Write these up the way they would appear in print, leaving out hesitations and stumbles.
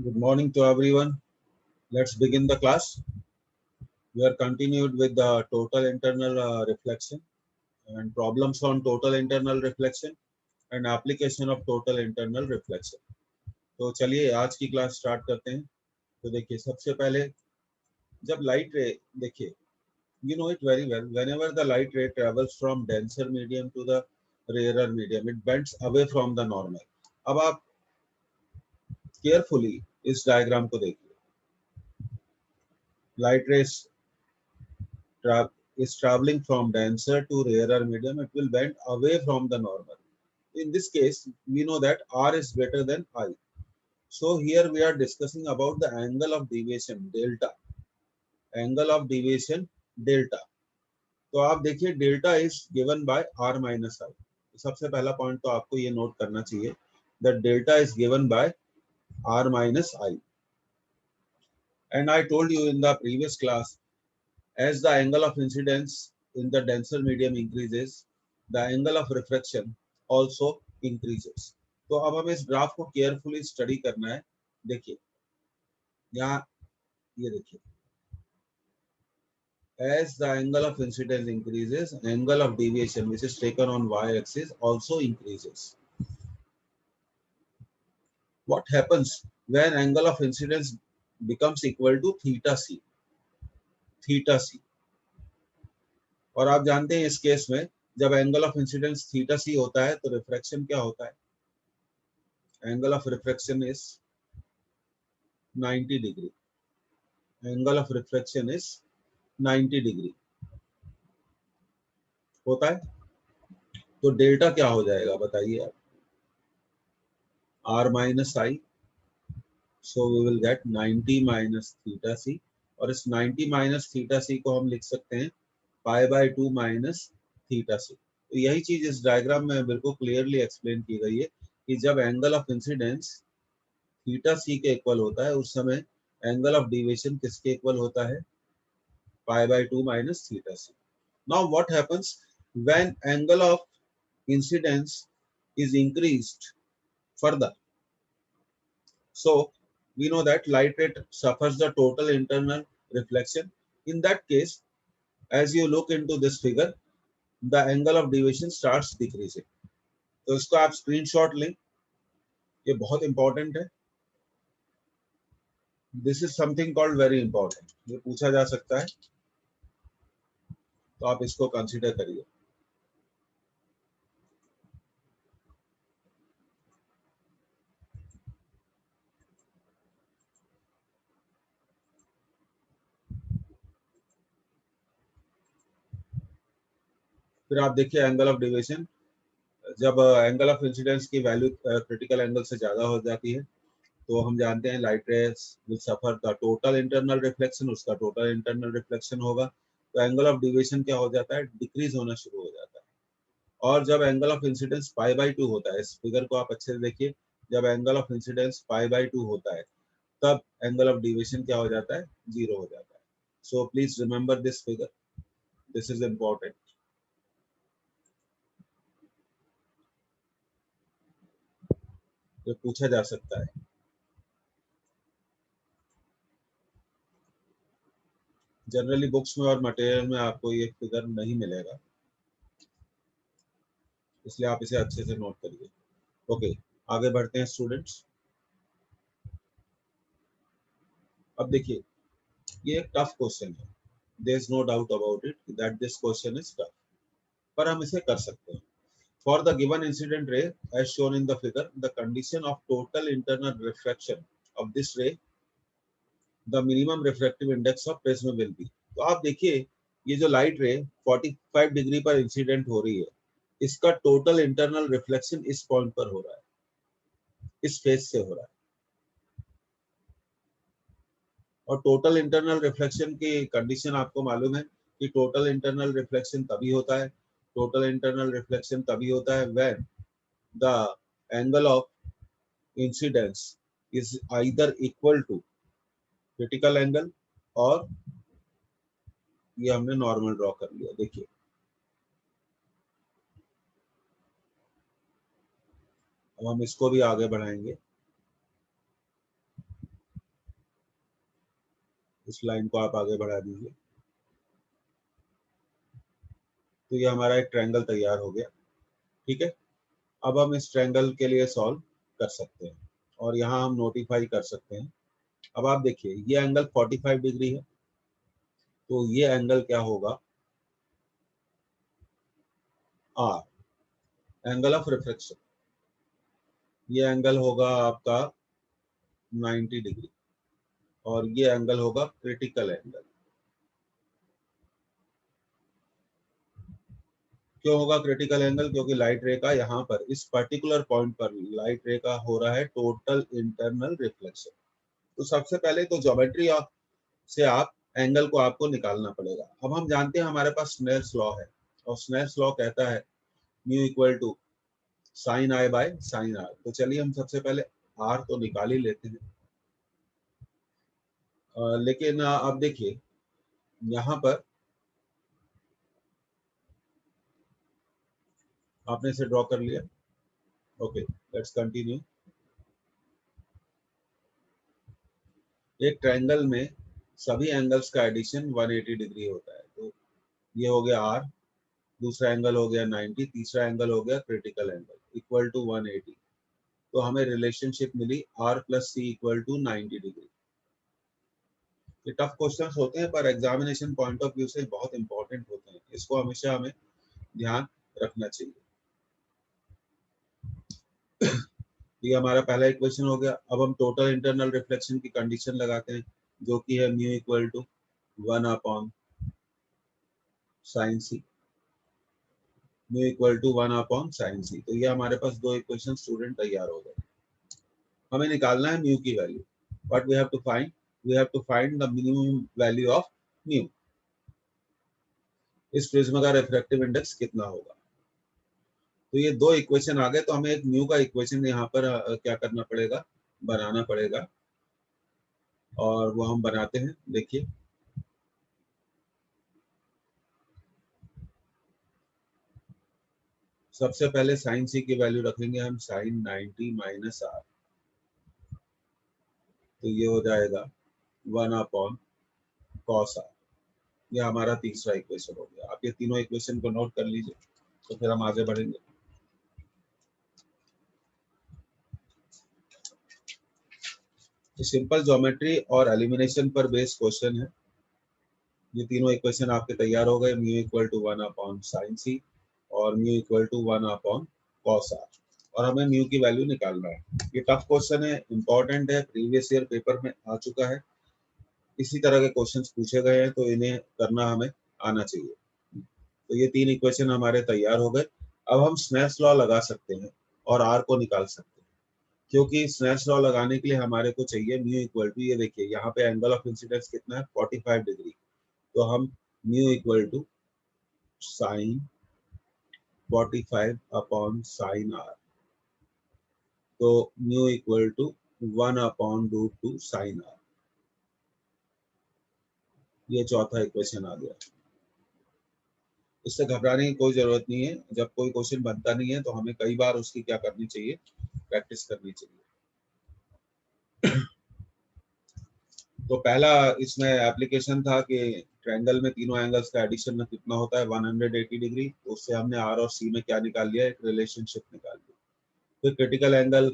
Good morning to everyone. Let's begin the class. We are continued with the total internal reflection and problems on total internal reflection and application of total internal reflection. तो चलिए आज की class start करते हैं। तो देखिए सबसे पहले जब लाइट रे देखिए you know it very well, whenever the light ray travels from denser medium to the rarer medium it bends away from the normal. अब आप केयरफुली इस डायग्राम को देखिए। Light rays is traveling from denser to rarer medium, it will bend away from the normal. In this case, we know that R is greater than I. So here we are discussing about the angle of deviation delta. Angle of deviation delta. तो आप देखिए delta is given by R minus I. सबसे पहला point तो आपको ये note करना चाहिए that delta is given by R minus I. And I told you in the previous class as the angle of incidence in the denser medium increases, the angle of refraction also increases. तो अब हमें इस graph को carefully study करना है। देखिए यहाँ ये देखिए, as the angle of incidence increases, angle of deviation which is taken on y-axis also increases. What happens when angle of incidence becomes equal to theta c? Theta c. और आप जानते हैं इस केस में जब angle of incidence theta C होता है तो रिफ्रैक्शन क्या होता है? Angle of refraction is 90 degree. Angle of refraction is 90 degree होता है। तो डेल्टा क्या हो जाएगा बताइए आप? R minus I, so we will get 90 minus theta C, और इस 90 माइनस थीटा सी को हम लिख सकते हैं पाई बाय 2 माइनस थीटा सी। तो यही चीज इस डायग्राम में बिल्कुल क्लियरली एक्सप्लेन की गई है कि जब angle of incidence theta C के इक्वल होता है उस समय एंगल ऑफ डिविएशन किसके इक्वल होता है? Pi by 2 minus theta C. Now what happens when angle of incidence is increased further? So we know that light ray suffers the total internal reflection. In that case, as you look into this figure, the angle of deviation starts decreasing. तो इसको आप screenshot लें, ये बहुत important है। This is something called very important, ये पूछा जा सकता है, तो आप इसको कंसीडर करिए। फिर आप देखिए एंगल ऑफ डेविएशन, जब एंगल ऑफ इंसिडेंस की वैल्यू क्रिटिकल एंगल से ज्यादा हो जाती है तो हम जानते हैं light rays will suffer the total internal reflection, उसका टोटल इंटरनल रिफ्लेक्शन होगा, तो एंगल ऑफ डेविएशन क्या हो जाता है? डिक्रीज होना शुरू हो जाता है। और जब angle of incidence pi by 2 होता है, इस फिगर को आप अच्छे से देखिए, जब angle of incidence pi by 2 होता है तब एंगल ऑफ डेविएशन क्या हो जाता है? जीरो हो जाता है। So please remember this figure, this is important. ये पूछा जा सकता है। जनरली बुक्स में और मटेरियल में आपको ये फिगर नहीं मिलेगा, इसलिए आप इसे अच्छे से नोट करिए। ओके, आगे बढ़ते हैं स्टूडेंट्स। अब देखिए ये एक टफ क्वेश्चन है, there is no doubt about it that this question is tough, पर हम इसे कर सकते हैं। For the given incident ray as shown in the figure, the condition of total internal refraction of this ray, the minimum refractive index of prism will be. तो आप देखिए ये जो लाइट रे 45 डिग्री पर इंसिडेंट हो रही है, इसका टोटल इंटरनल रिफ्लेक्शन इस पॉइंट पर हो रहा है, इस फेज से हो रहा है। और टोटल इंटरनल रिफ्लेक्शन की कंडीशन आपको मालूम है कि टोटल इंटरनल रिफ्लेक्शन तभी होता है, टोटल इंटरनल रिफ्लेक्शन तभी होता है when the angle of incidence is either equal to critical angle, और ये हमने नॉर्मल ड्रॉ कर लिया। देखिए अब हम इसको भी आगे बढ़ाएंगे। इस लाइन को आप आगे बढ़ा दीजिए। तो ये हमारा एक ट्रायंगल तैयार हो गया। ठीक है, अब हम इस ट्रायंगल के लिए सॉल्व कर सकते हैं और यहाँ हम नोटिफाई कर सकते हैं। अब आप देखिए ये एंगल 45 डिग्री है, तो ये एंगल क्या होगा, आर, एंगल ऑफ रिफ्लेक्शन। ये एंगल होगा आपका 90 डिग्री और ये एंगल होगा क्रिटिकल एंगल। क्यों होगा क्रिटिकल एंगल? क्योंकि लाइट रे का यहाँ पर इस पर्टिकुलर पॉइंट पर लाइट रे का हो रहा है टोटल इंटरनल रिफ्लेक्शन। तो सबसे पहले तो ज्योमेट्री से आप एंगल को आपको निकालना पड़ेगा। अब हम जानते हैं हमारे पास स्नेल्स लॉ है और स्नेल्स लॉ कहता है mu equal to sine I by sine R. तो चलिए हम सबसे पहले आर तो निकाल ही लेते हैं। लेकिन अब देखिए यहाँ पर आपने इसे ड्रॉ कर लिया। Okay, let's continue. एक ट्रायंगल में सभी एंगल्स का एडिशन 180 डिग्री होता है। तो ये हो गया आर, दूसरा एंगल हो गया 90, तीसरा एंगल हो गया क्रिटिकल एंगल इक्वल टू 180। तो हमें रिलेशनशिप मिली R plus C equal to 90 degree. ये टफ क्वेश्चंस होते हैं पर एग्जामिनेशन पॉइंट ऑफ व्यू से बहुत इंपॉर्टेंट होते हैं, इसको हमेशा हमें ध्यान रखना चाहिए। ये हमारा पहला इक्वेशन हो गया। अब हम टोटल इंटरनल रिफ्लेक्शन की कंडीशन लगाते हैं जो कि है mu equal to 1 upon sine C, mu equal to 1 upon sine C. तो ये हमारे पास दो इक्वेशन स्टूडेंट तैयार हो गए। हमें निकालना है म्यू की value. What we have to find? We have to find the minimum value of mu. इस प्रिज्म का रिफ्रैक्टिव इंडेक्स कितना होगा? तो ये दो इक्वेशन आ गए, तो हमें एक म्यू का इक्वेशन यहाँ पर क्या करना पड़ेगा, बनाना पड़ेगा। और वो हम बनाते हैं। देखिए सबसे पहले साइन सी की वैल्यू रखेंगे हम साइन 90 माइनस आर। तो ये हो जाएगा 1 अपॉन कॉस आर। ये हमारा तीसरा इक्वेशन हो गया। आप ये तीनों इक्वेशन को नोट कर लीजिए तो फिर हम आगे बढ़ेंगे। सिंपल ज्योमेट्री और एलिमिनेशन पर बेस्ड क्वेश्चन है। ये तीनों इक्वेशन आपके तैयार हो गए, mu equal to 1 upon sine C और mu equal to 1 upon cos R. और हमें म्यू की वैल्यू निकालना है। ये टफ क्वेश्चन है, इंपॉर्टेंट है, प्रीवियस ईयर पेपर में आ चुका है, इसी तरह के क्वेश्चंस पूछे गए हैं, तो इन्हें करना हमें आना चाहिए। तो ये तीन इक्वेशन हमारे तैयार हो गए। अब हम स्नेल्स लॉ लगा सकते हैं और आर को निकाल सकते हैं। क्योंकि स्नेल्स लॉ लगाने के लिए हमारे को चाहिए म्यू इक्वल टू, ये देखिए यहाँ पे एंगल ऑफ इंसिडेंस कितना है, 45 डिग्री। तो हम mu equal to sine 45 upon sine R. तो mu equal to 1 upon root 2 sine R. ये चौथा इक्वेशन आ गया। इससे घबराने की कोई जरूरत नहीं है। जब कोई क्वेश्चन बनता नहीं है तो हमें कई बार उसकी क्या करनी चाहिए, प्रैक्टिस करनी चाहिए। तो पहला इसमें एप्लीकेशन था कि ट्रायंगल में तीनों एंगल्स का एडिशन में कितना होता है, 180 डिग्री। तो उससे हमने आर और सी में क्या निकाल लिया, एक रिलेशनशिप निकाल लिया। फिर क्रिटिकल एंगल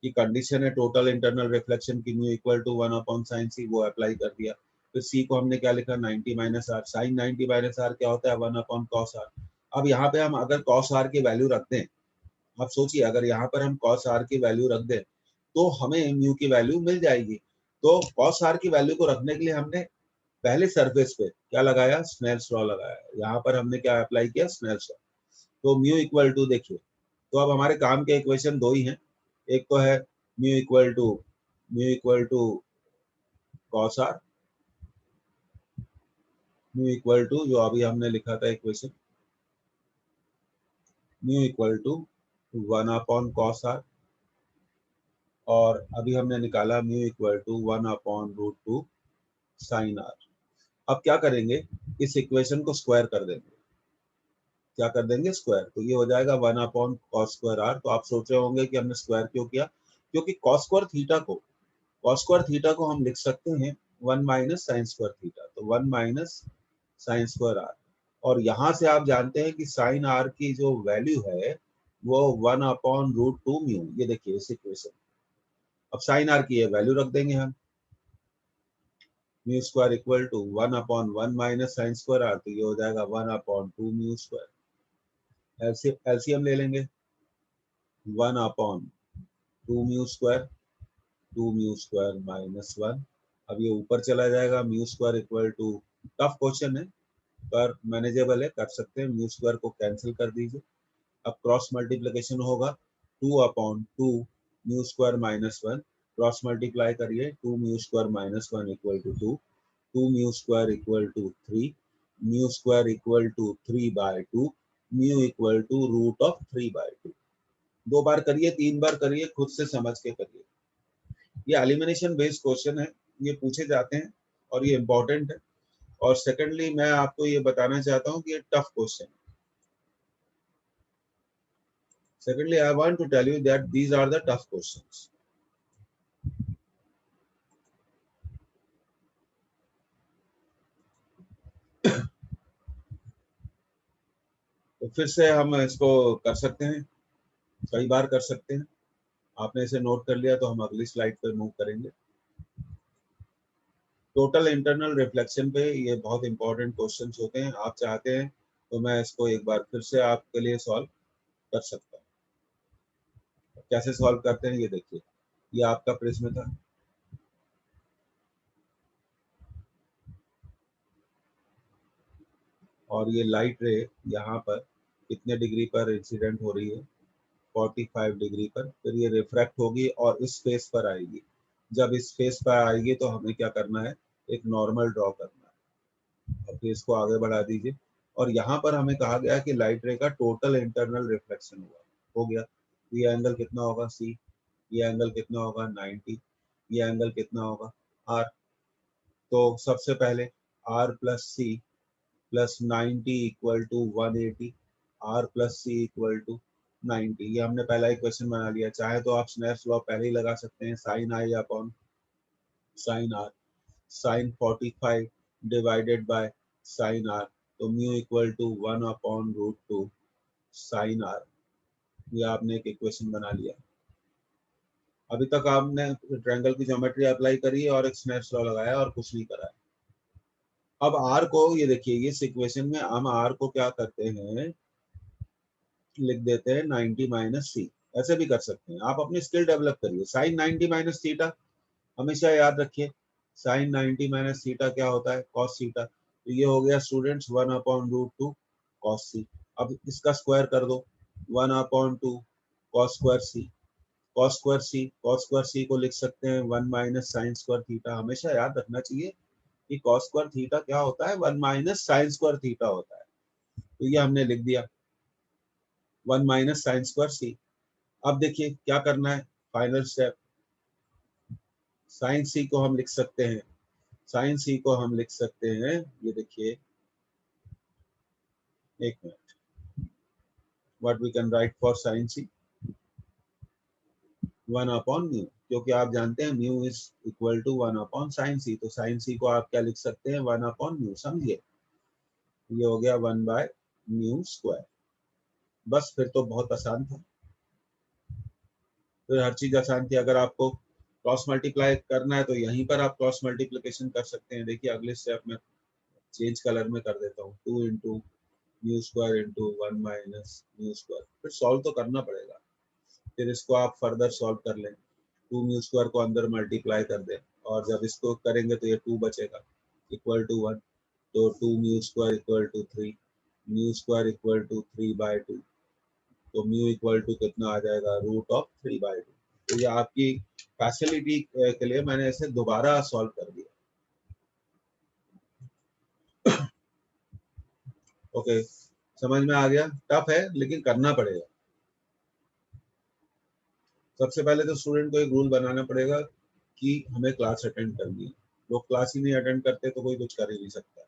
की कंडीशन है टोटल इंटरनल रिफ्लेक्शन की mu equal to 1 upon sine C, वो अप्लाई कर दिया। फिर सी को हमने क्या लिखा, 90 minus R. Sine 90 minus R क्या होता है, 1 अपॉन कॉस आर। अब यहाँ पे हम अगर कॉस आर की वैल्यू रख दें, आप सोचिए अगर यहाँ पर हम कॉस आर की वैल्यू रख दें तो हमें म्यू की वैल्यू मिल जाएगी। तो कॉस आर की वैल्यू को रखने के लिए हमने पहले सरफेस पे क्या लगाया, स्नेल्स लॉ लगाया। यहाँ पर हमने क्या अप्लाई किया, स्नेल्स लॉ। तो म्यू इक्वल टू देखिए, तो अब हमारे काम के इक्वेशन दो ही हैं। एक तो है mu equal to cos R, mu equal to जो अभी हमने लिखा था equation, mu equal to 1 upon cos R. और अभी हमने निकाला mu equal to 1 upon root 2 sine R. अब क्या करेंगे, इस इक्वेशन को स्क्वायर कर देंगे। क्या कर देंगे, स्क्वायर। तो ये हो जाएगा 1 अपॉन कॉस स्क्वायर आर। तो आप सोच रहे होंगे कि हमने स्क्वायर क्यों किया, क्योंकि कॉस स्क्वायर थीटा को कॉस स्क्वायर थीटा को हम लिख सकते हैं 1 माइनस साइन स्क्वायर थीटा, तो 1 माइनस साइन स्क्वायर आर। और यहाँ से आप जानते हैं कि साइन आर की जो वैल्यू है वो 1 अपॉन रूट 2 म्यू, ये देखिए इस इक्वेशन। अब साइन आर की ये वैल्यू रख देंगे हम, mu square equal to 1 upon 1 minus sine square R, तो ये हो जाएगा 1 अपॉन 2 म्यू स्क्वायर। एलसीएम ले लेंगे, 1 upon 2 mu square, 2 mu square minus 1। अब ये ऊपर चला जाएगा, mu square equal to, tough question है पर मैनेजेबल है, कर सकते हैं। म्यू स्क्वायर को कैंसिल कर दीजिए। अब क्रॉस मल्टीप्लिकेशन होगा, 2 upon 2 mu square minus 1, cross multiply करिए, 2 mu square minus 1 equal to 2, 2 mu square equal to 3, mu square equal to 3 by 2, mu equal to root of 3 by 2। 2 बार करिए, 3 बार करिए, खुद से समझ के करिए। ये एलिमिनेशन बेस्ड क्वेश्चन है, ये पूछे जाते हैं और ये इंपॉर्टेंट है। और सेकेंडली मैं आपको ये बताना चाहता हूँ कि ये टफ क्वेश्चन है। Secondly, I want to tell you that these are the tough questions. तो फिर से हम इसको कर सकते हैं, कई बार कर सकते हैं। आपने इसे नोट कर लिया तो हम अगली स्लाइड पे मूव करेंगे। टोटल इंटरनल रिफ्लेक्शन पे ये बहुत इंपॉर्टेंट क्वेश्चंस होते हैं। आप चाहते हैं तो मैं इसको एक बार फिर से आपके लिए सॉल्व कर सकता हूँ। कैसे सॉल्व करते हैं ये देखिए, ये आपका प्रिज्म था, और ये लाइट रे यहाँ पर कितने डिग्री पर इंसिडेंट हो रही है, 45 डिग्री पर। फिर ये रिफ्रैक्ट होगी और इस फेस पर आएगी। जब इस फेस पर आएगी तो हमें क्या करना है, एक नॉर्मल ड्रॉ करना है। अब फेस को आगे बढ़ा दीजिए, और यहाँ पर हमें कहा गया कि लाइट रे का टोटल इंटरनल रिफ्लेक्शन हुआ, हो गया। तो ये एंगल कितना होगा, सी। ये एंगल कितना होगा, 90। ये एंगल कितना होगा, आर। तो सबसे पहले R plus C plus 90 equal to 180, R plus C equal to 90। ये हमने पहला इक्वेशन बना लिया। चाहे तो आप स्नेप्स लॉ पहले ही लगा सकते हैं, sine I upon sine R, sine 45 divided by sine R, तो mu equal to 1 upon root 2 sine R. ये आपने एक इक्वेशन बना लिया। अभी तक आपने ट्रायंगल की ज्योमेट्री अप्लाई करी है और एक स्नेप्स लॉ लगाया और कुछ नहीं करा है। अब आर को ये देखिए, इस इक्वेशन में हम आर को क्या करते हैं, लिख देते हैं 90 माइनस सी। ऐसे भी कर सकते हैं, आप अपनी स्किल डेवलप करिए। साइन 90 माइनस थीटा हमेशा याद रखिए, साइन 90 माइनस थीटा क्या होता है, कॉस थीटा। तो ये हो गया स्टूडेंट्स 1 अपॉन रूट 2 कॉस सी। अब इसका स्क्वायर कर दो, 1 अपॉन 2 कॉस स्क्वायर सी। कॉस स्क्वायर सी, कॉस स्क्वायर सी को लिख सकते हैं 1 माइनस साइन स्क्वायर थीटा। हमेशा याद रखना चाहिए कि कॉस स्क्वायर थीटा क्या होता है, 1 माइनस साइन स्क्वायर थीटा होता है। तो ये हमने लिख दिया, 1 माइनस साइन स्क्वायर सी। अब देखिए क्या करना है, फाइनल स्टेप, साइन सी को हम लिख सकते हैं, साइन सी को हम लिख सकते हैं, ये देखिए, एक minute, what we can write for sine C, 1 upon mu, क्योंकि आप जानते हैं mu is equal to 1 upon sine C. तो साइन सी को आप क्या लिख सकते हैं, 1 अपॉन म्यू। समझिए, ये हो गया 1 बाय म्यू स्क्वायर। बस फिर तो बहुत आसान था, फिर हर चीज आसान थी। अगर आपको क्रॉस मल्टीप्लाई करना है तो यहीं पर आप क्रॉस मल्टीप्लिकेशन कर सकते हैं। देखिए अगले स्टेप में चेंज कलर में कर देता हूँ, 2 into mu square into 1 minus mu square. फिर सॉल्व तो करना पड़ेगा, फिर इसको आप फर्दर सॉल्व कर लें, 2 म्यू स्क्वायर को अंदर मल्टीप्लाई कर दें, और जब इसको करेंगे तो ये 2 बचेगा इक्वल टू 1। तो 2 mu square equal to 3, mu square equal to 3 by 2, तो म्यू इक्वल टू कितना आ जाएगा, रूट ऑफ 3 बाय 2। तो ये आपकी फैसिलिटी के लिए मैंने इसे दोबारा सॉल्व कर दिया। ओके, समझ में आ गया। टफ है लेकिन करना पड़ेगा। सबसे पहले तो स्टूडेंट को एक रूल बनाना पड़ेगा कि हमें क्लास अटेंड करनी है। लोग क्लास ही नहीं अटेंड करते तो कोई कुछ कर ही नहीं सकता।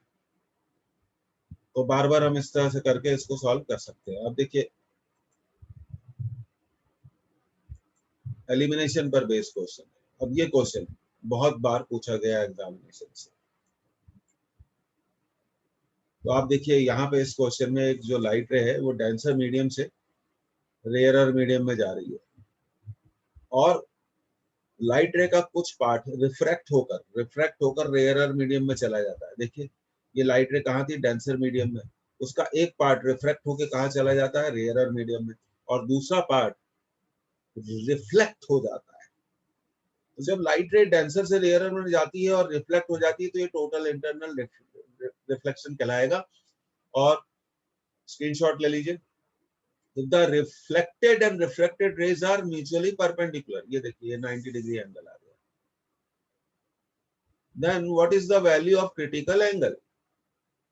तो बार बार हम इस तरह से करके इसको सॉल्व कर सकते हैं। अब देखिए, एलिमिनेशन पर बेस्ड क्वेश्चन है। अब ये क्वेश्चन बहुत बार पूछा गया एग्जामिनेशन से। तो आप देखिए यहाँ पे इस क्वेश्चन में एक जो लाइट रे है वो डेंसर मीडियम से रेयरर मीडियम में जा रही है, और लाइट रे का कुछ पार्ट रिफ्रैक्ट होकर रेयरर मीडियम में चला जाता है। देखिए ये लाइट रे कहाँ थी, डेंसर मीडियम में, उसका एक पार्ट रिफ्रैक्ट होकर कहाँ चला जाता है, रेयरर मीडियम में, और दूसरा पार्ट रिफ्लेक्ट हो जाता है। तो जब लाइट रे डेंसर से रेयरर में जाती है और रिफ्लेक्ट हो जाती है तो ये टोटल इंटरनल रिफ्लेक्शन कहलाएगा। और स्क्रीनशॉट ले लीजिए। If the reflected and refracted rays are mutually perpendicular, ये देखिए 90 डिग्री एंगल आ गया। Then what is the value of critical angle?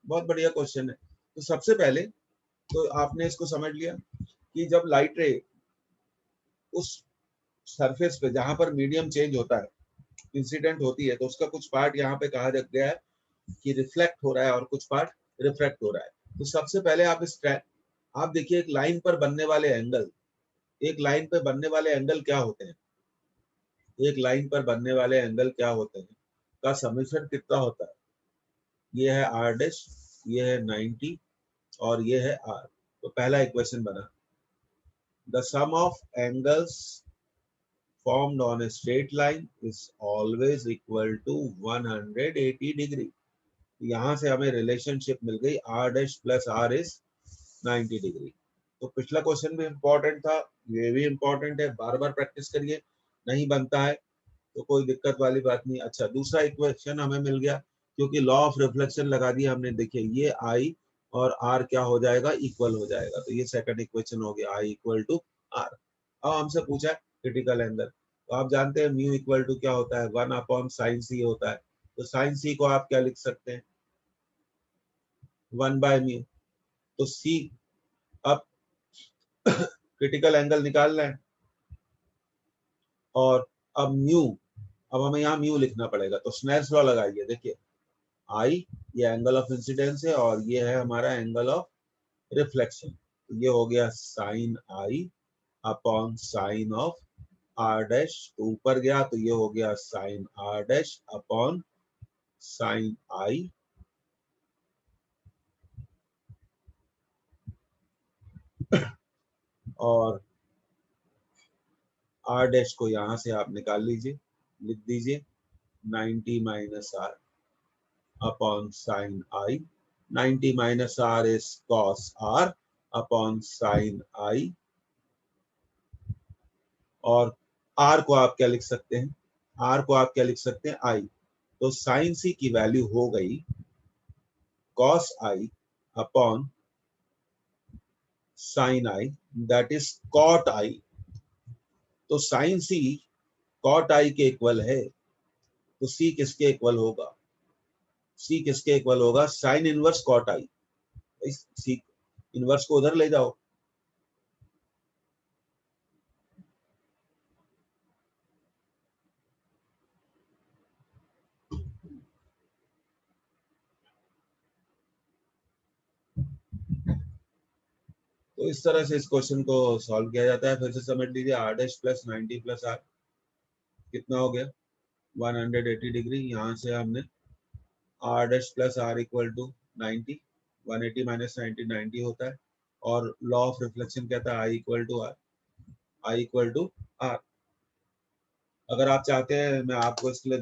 बहुत बढ़िया क्वेश्चन है। तो सबसे पहले तो आपने इसको समझ लिया कि जब लाइट रे उस सरफेस पे जहां पर मीडियम चेंज होता है, इंसिडेंट होती है, तो उसका कुछ पार्ट यहाँ पे कहा गया है कि रिफ्लेक्ट हो रहा है और कुछ पार्ट रिफ्रैक्ट हो रहा है। तो सबसे पहले आप देखिए एक लाइन पर बनने वाले एंगल, एक लाइन पे बनने वाले एंगल क्या होते हैं, एक लाइन पर बनने वाले एंगल क्या होते हैं का समेशन कितना होता है, ये है आर डैश, ये है 90 और ये है आर। तो पहला इक्वेशन बना, the sum of angles formed on a straight line is always equal to 180 degree. यहाँ से हमें रिलेशनशिप मिल गई R dash plus R is 90 degree. तो पिछला क्वेश्चन भी इंपॉर्टेंट था, ये भी इंपॉर्टेंट है, बार बार प्रैक्टिस करिए, नहीं बनता है तो कोई दिक्कत वाली बात नहीं। अच्छा दूसरा इक्वेशन हमें मिल गया, क्योंकि लॉ ऑफ रिफ्लेक्शन लगा दिया हमने। देखिए ये आई और आर क्या हो जाएगा, इक्वल हो जाएगा। तो ये सेकंड इक्वेशन हो गया, आई इक्वल टू आर। अब हमसे पूछा है क्रिटिकल एंगल, तो आप जानते हैं म्यू इक्वल टू क्या होता है, 1/sin c होता है। तो साइन सी को आप क्या लिख सकते हैं, 1/म्यू। तो सी, अब क्रिटिकल एंगल निकालना है, और अब म्यू, अब हमें यहाँ म्यू लिखना पड़ेगा। तो स्नेल्स लॉ लगाइए। देखिए आई ये एंगल ऑफ इंसिडेंस है और ये है हमारा एंगल ऑफ रिफ्लेक्शन। ये हो गया sine I upon sine of R dash. तो ऊपर गया तो ये हो गया sine R dash upon sine I, और आर डैश को यहां से आप निकाल लीजिए, लिख दीजिए 90 minus R upon sine I. 90 minus R is cos R upon sine I, और आर को आप क्या लिख सकते हैं, आर को आप क्या लिख सकते हैं, आई। तो साइन सी की वैल्यू हो गई cos I upon sine I, that is cot I. तो साइन सी कॉट आई के इक्वल है, तो सी किसके इक्वल होगा, सी किसके इक्वल होगा, sign inverse cot I. C inverse को उधर ले जाओ, तो इस तरह से इस क्वेश्चन को सॉल्व किया जाता है। फिर से समझ लीजिए, R dash plus 90 plus R कितना हो गया, 180 डिग्री। यहाँ से हमने R dash plus R equal to 90, 180 minus 90 90 होता है, और लॉ ऑफ रिफ्लेक्शन कहता है I equal to R, I equal to R. अगर आप चाहते हैं मैं आपको इसके लिए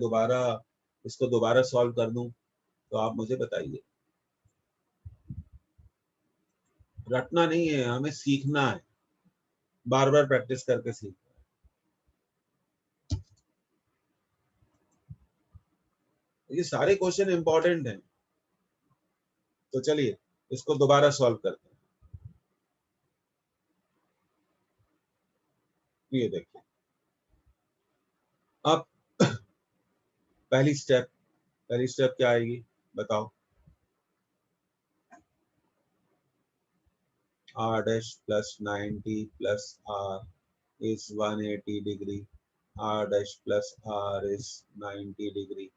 इसको दोबारा सॉल्व कर दूं तो आप मुझे बताइए। रटना नहीं है, हमें सीखना है, बार बार प्रैक्टिस करके सीखना है। ये सारे क्वेश्चन इंपॉर्टेंट हैं। तो चलिए इसको दोबारा सॉल्व करते हैं। ये देखिए, अब पहली स्टेप क्या आएगी बताओ, R dash plus 90 plus R is 180 degree, R dash plus R is 90 degree,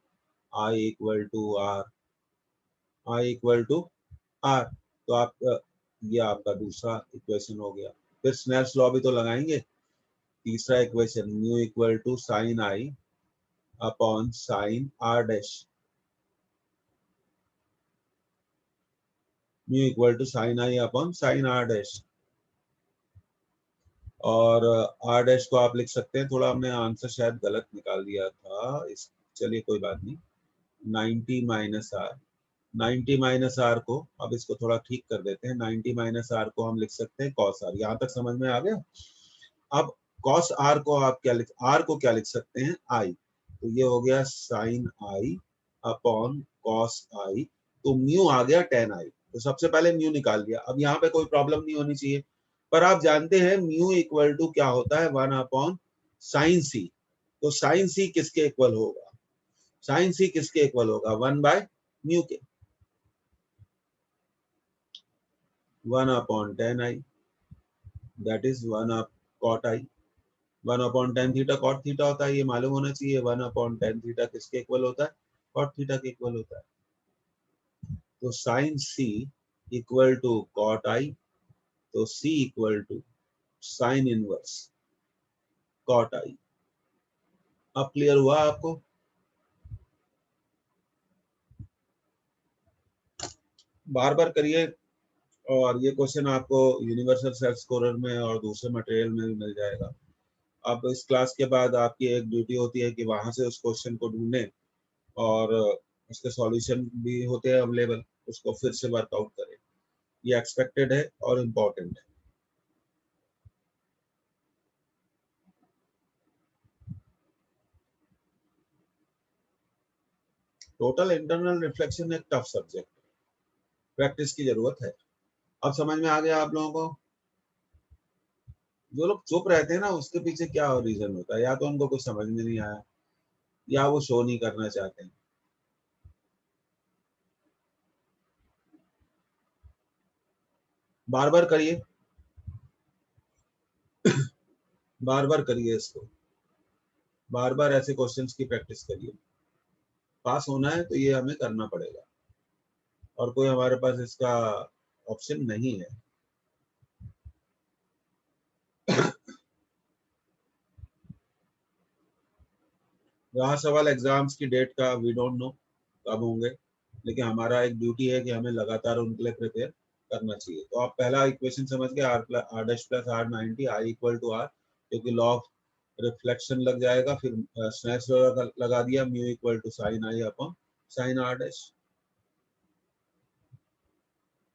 I equal to R, I equal to R. तो आप ये आपका दूसरा इक्वेशन हो गया। फिर स्नेल्स लॉ भी तो लगाएंगे। तीसरा equation mu equal to sine I upon sine R dash, mu equal to sine I upon sine R dash. और आर डैश को आप लिख सकते हैं, थोड़ा हमने आंसर शायद गलत निकाल दिया था इस, चलिए कोई बात नहीं, 90 माइनस आर, 90 माइनस आर को अब इसको थोड़ा ठीक कर देते हैं, 90 माइनस आर को हम लिख सकते हैं कॉस आर। यहाँ तक समझ में आ गया। अब कॉस आर को आप क्या लिख, आर को क्या लिख सकते हैं, आई, तो ये हो गया साइन आई अपॉन कॉस आई, तो म्यू आ गया टेन आई। तो सबसे पहले म्यू निकाल लिया। अब यहाँ पे कोई प्रॉब्लम नहीं होनी चाहिए, पर आप जानते हैं म्यू इक्वल टू क्या होता है, 1 अपॉन साइन सी। तो साइन सी किसके इक्वल होगा, साइन सी किसके इक्वल होगा, 1/म्यू के, 1/10 i, that is 1/cot i। 1/10 theta cot theta होता है, ये मालूम होना चाहिए। 1/10 थीटा किसके इक्वल होता है, कॉट थीटा के इक्वल होता है। तो sine C equal to cot I, तो C equal to sine inverse cot I. अब क्लियर हुआ आपको। बार बार करिए, और ये क्वेश्चन आपको यूनिवर्सल सेल्फ स्कोरर में और दूसरे मटेरियल में भी मिल जाएगा। अब इस क्लास के बाद आपकी एक ड्यूटी होती है कि वहां से उस क्वेश्चन को ढूंढें, और उसके सॉल्यूशन भी होते हैं अवेलेबल, उसको फिर से वर्कआउट करें। ये एक्सपेक्टेड है और इम्पोर्टेंट है। टोटल इंटरनल रिफ्लेक्शन एक टफ सब्जेक्ट, प्रैक्टिस की जरूरत है। अब समझ में आ गया आप लोगों को। जो लोग चुप रहते हैं ना, उसके पीछे क्या रीजन होता है, या तो उनको कुछ समझ में नहीं आया, या वो शो नहीं करना चाहते हैं। बार बार करिए, बार बार करिए इसको, बार बार ऐसे क्वेश्चंस की प्रैक्टिस करिए। पास होना है तो ये हमें करना पड़ेगा, और कोई हमारे पास इसका ऑप्शन नहीं है। रहा सवाल एग्जाम्स की डेट का, वी डोंट नो कब होंगे, लेकिन हमारा एक ड्यूटी है कि हमें लगातार उनके लिए प्रिपेयर करना चाहिए। तो आप पहला इक्वेशन समझ गए, R dash plus R 90 I equal to R, क्योंकि लॉ ऑफ रिफ्लेक्शन लग जाएगा। फिर स्नेल्स लॉ लगा दिया, mu equal to sine I upon sine R dash.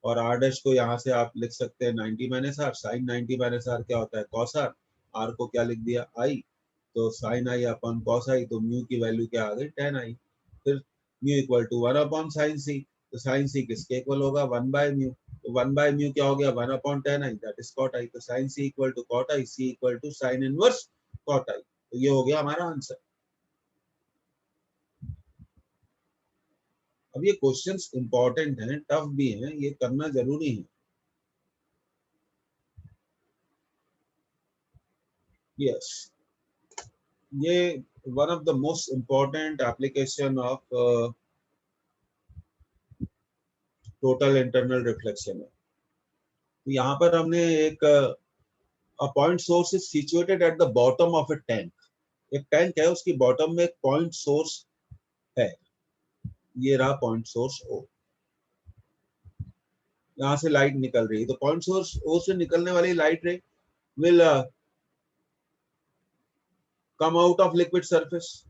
और आर डैश को यहाँ से आप लिख सकते हैं 90 minus R, sine 90 minus R क्या होता है, कॉस आर, आर को क्या लिख दिया, आई, तो साइन आई अपॉन कॉस आई, तो म्यू की वैल्यू क्या आ गई, 10 आई। फिर mu equal to 1 upon sine C, तो साइन सी किसके इक्वल होगा, 1/म्यू, तो 1/म्यू क्या हो गया, 1/10 I, that is cot I. तो sine C equal to cot I, C equal to sine inverse cot I. तो ये हो गया हमारा आंसर। अब ये क्वेश्चंस इंपॉर्टेंट हैं, टफ भी हैं, ये करना जरूरी है। यस, ये one of the most important application of total internal reflection है। तो यहाँ पर हमने एक point source is situated at the bottom of A tank. एक टैंक है, उसकी बॉटम में एक पॉइंट सोर्स है, ये रहा पॉइंट सोर्स ओ। यहाँ से लाइट निकल रही है, तो पॉइंट सोर्स ओ से निकलने वाली लाइट रे will come out of liquid surface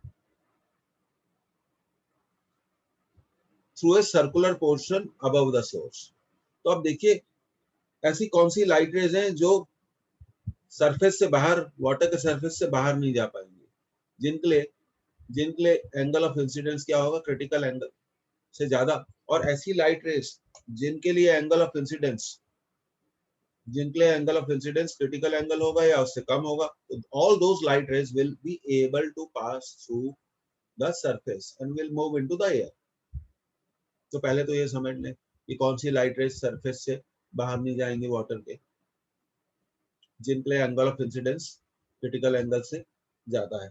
through a circular portion above the source. तो अब देखिए, ऐसी कौन सी लाइट रेज हैं जो सरफेस से बाहर, वाटर के सरफेस से बाहर नहीं जा पाएंगे, जिनके लिए एंगल ऑफ इंसिडेंस क्या होगा, क्रिटिकल एंगल से ज्यादा। और ऐसी लाइट रेज जिनके लिए एंगल ऑफ इंसिडेंस जिनके लिए angle of incidence critical angle होगा या उससे कम होगा, तो all those light rays will be able to pass through the surface and will move into the air. तो पहले तो ये समझ लें कि कौन सी लाइट रेज सरफेस से बाहर नहीं जाएंगी वाटर के, जिनके लिए angle of incidence critical angle से ज्यादा है।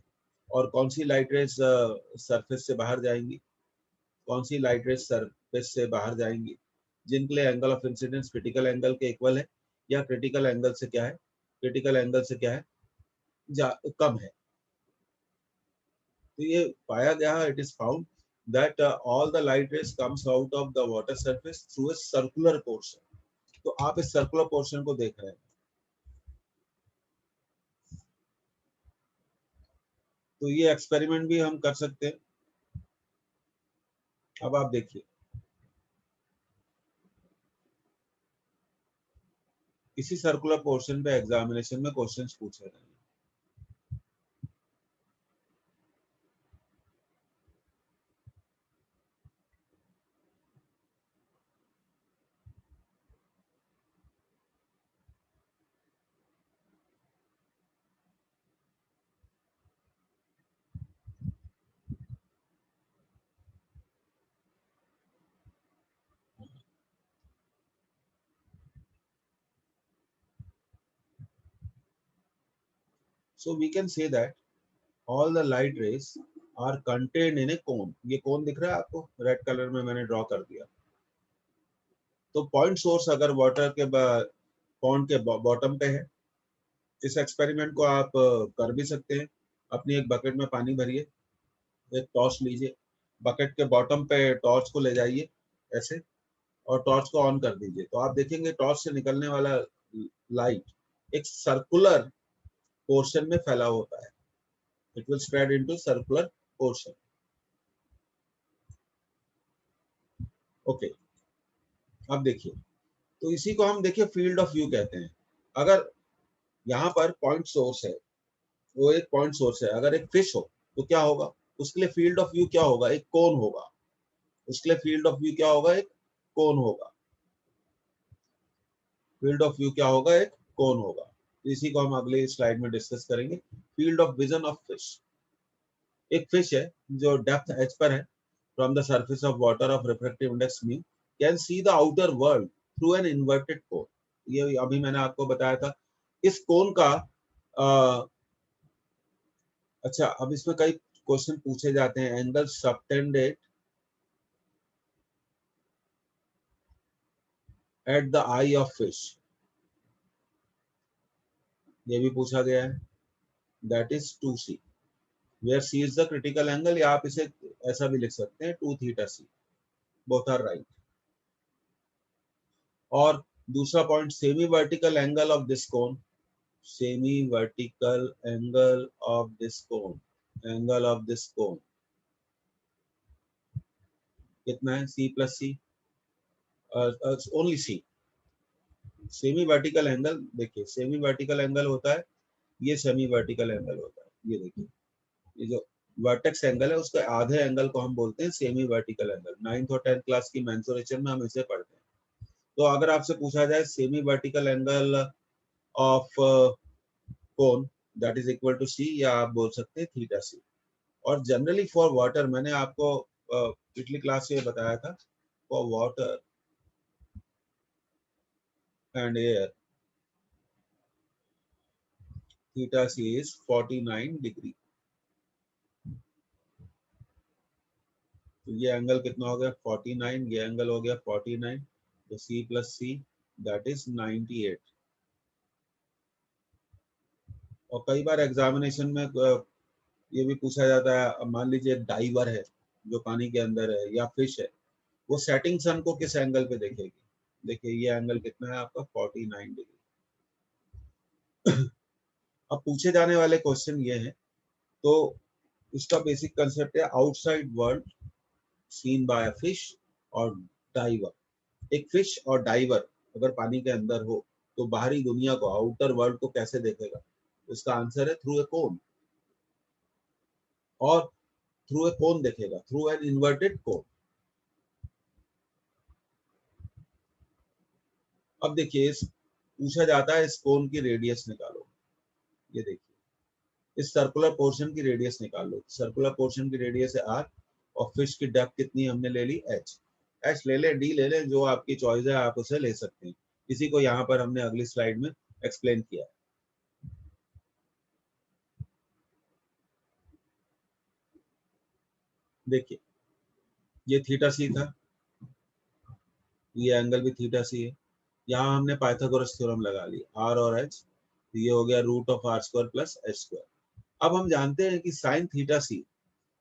और कौन सी लाइट रेज सरफेस से बाहर जाएंगी, कौन सी लाइट रेज सरफेस से बाहर जाएंगी जिनके लिए angle of incidence critical angle के इक्वल है, या क्रिटिकल एंगल से क्या है, क्रिटिकल एंगल से क्या है, कम है। तो ये पाया गया, it is found that all the light rays comes out of the water surface through a circular portion. तो आप इस सर्कुलर पोर्शन को देख रहे हैं। तो ये एक्सपेरिमेंट भी हम कर सकते हैं। अब आप देखिए, इसी सर्कुलर पोर्शन पे एग्जामिनेशन में क्वेश्चंस पूछे गए हैं। So we can say that all the light rays are contained in a cone. ये कोन दिख रहा है आपको, रेड कलर में मैंने ड्रॉ कर दिया। तो पॉइंट सोर्स अगर वाटर के पॉन्ड के बॉटम पे है, इस एक्सपेरिमेंट को आप कर भी सकते हैं। अपनी एक बकेट में पानी भरिए, एक टॉर्च लीजिए, बकेट के बॉटम पे टॉर्च को ले जाइए ऐसे, और टॉर्च को ऑन कर दीजिए। तो आप देखेंगे टॉर्च से निकलने वाला लाइट एक सर्कुलर पोर्शन में फैला होता है। It will spread into circular portion. Okay, अब देखिए, तो इसी को हम देखिए फील्ड ऑफ व्यू कहते हैं। अगर यहाँ पर पॉइंट सोर्स है, वो एक पॉइंट सोर्स है, अगर एक फिश हो तो क्या होगा, उसके लिए फील्ड ऑफ व्यू क्या होगा, एक कोन होगा। उसके लिए फील्ड ऑफ व्यू क्या होगा, एक कोन होगा। फील्ड ऑफ व्यू क्या होगा, एक कोन होगा। तो इसी को हम अगले स्लाइड में डिस्कस करेंगे। Field of vision of fish, एक फिश है जो डेप्थ एच पर है, from the surface of water of refractive index mu can see the outer world through an inverted कोन। ये अभी मैंने आपको बताया था। इस कोन का अच्छा, अब इसमें कई क्वेश्चन पूछे जाते हैं। Angle subtended at the eye of fish, ये भी पूछा गया है। That is 2c, where c is the critical angle, या आप इसे ऐसा भी लिख सकते हैं 2 theta c, both are right. और दूसरा point, semi vertical angle of this cone, semi vertical angle of this cone, angle of this cone कितना है, c plus C, only c। Semi vertical angle देखिए, सेमी वर्टिकल एंगल होता है, ये semi vertical angle होता है। ये देखिए, ये जो वर्टेक्स एंगल है उसके आधे एंगल को हम बोलते हैं सेमी वर्टिकल एंगल। 9th और 10th क्लास की मेंसुरेशन में हम इसे पढ़ते हैं। तो अगर आपसे पूछा जाए semi vertical angle of cone, that is equal to C, या आप बोल सकते हैं थीटा सी। और जनरली फॉर वाटर, मैंने आपको पिछली क्लास में बताया था, for water and air theta C is 49 degree. तो ये एंगल कितना हो गया 49, ये एंगल हो गया 49, तो c plus see that is 98। और कई बार एग्जामिनेशन में ये भी पूछा जाता है, मान लीजिए एक डाइवर है जो पानी के अंदर है, या फिश है, वो सेटिंग सन को किस एंगल पे देखेगी। देखिए ये एंगल कितना है आपका 49 डिग्री। अब पूछे जाने वाले क्वेश्चन ये हैं, तो इसका बेसिक कंसेप्ट है outside world seen by a fish और डाइवर। एक फिश और डाइवर अगर पानी के अंदर हो तो बाहरी दुनिया को, आउटर वर्ल्ड को कैसे देखेगा। इसका आंसर है थ्रू ए कोन, और थ्रू ए कोन देखेगा, थ्रू एन इन्वर्टेड कोन। अब देखिए, इस पूछा जाता है इस कोन की रेडियस निकालो। ये देखिए, इस सर्कुलर पोर्शन की रेडियस निकाल लो। सर्कुलर पोर्शन की रेडियस है r, और फिश की डेप्थ कितनी हमने ले ली h। h ले ले, d ले ले, जो आपकी चॉइस है आप उसे ले सकते हैं। इसी को यहाँ पर हमने अगली स्लाइड में एक्सप्लेन किया है। देखिए, ये थीटा सी था, ये एंगल भी थीटा सी है। यहाँ हमने पाइथागोरस थ्योरम लगा ली, r और h, तो ये हो गया root of r square plus h square. अब हम जानते हैं कि sine theta C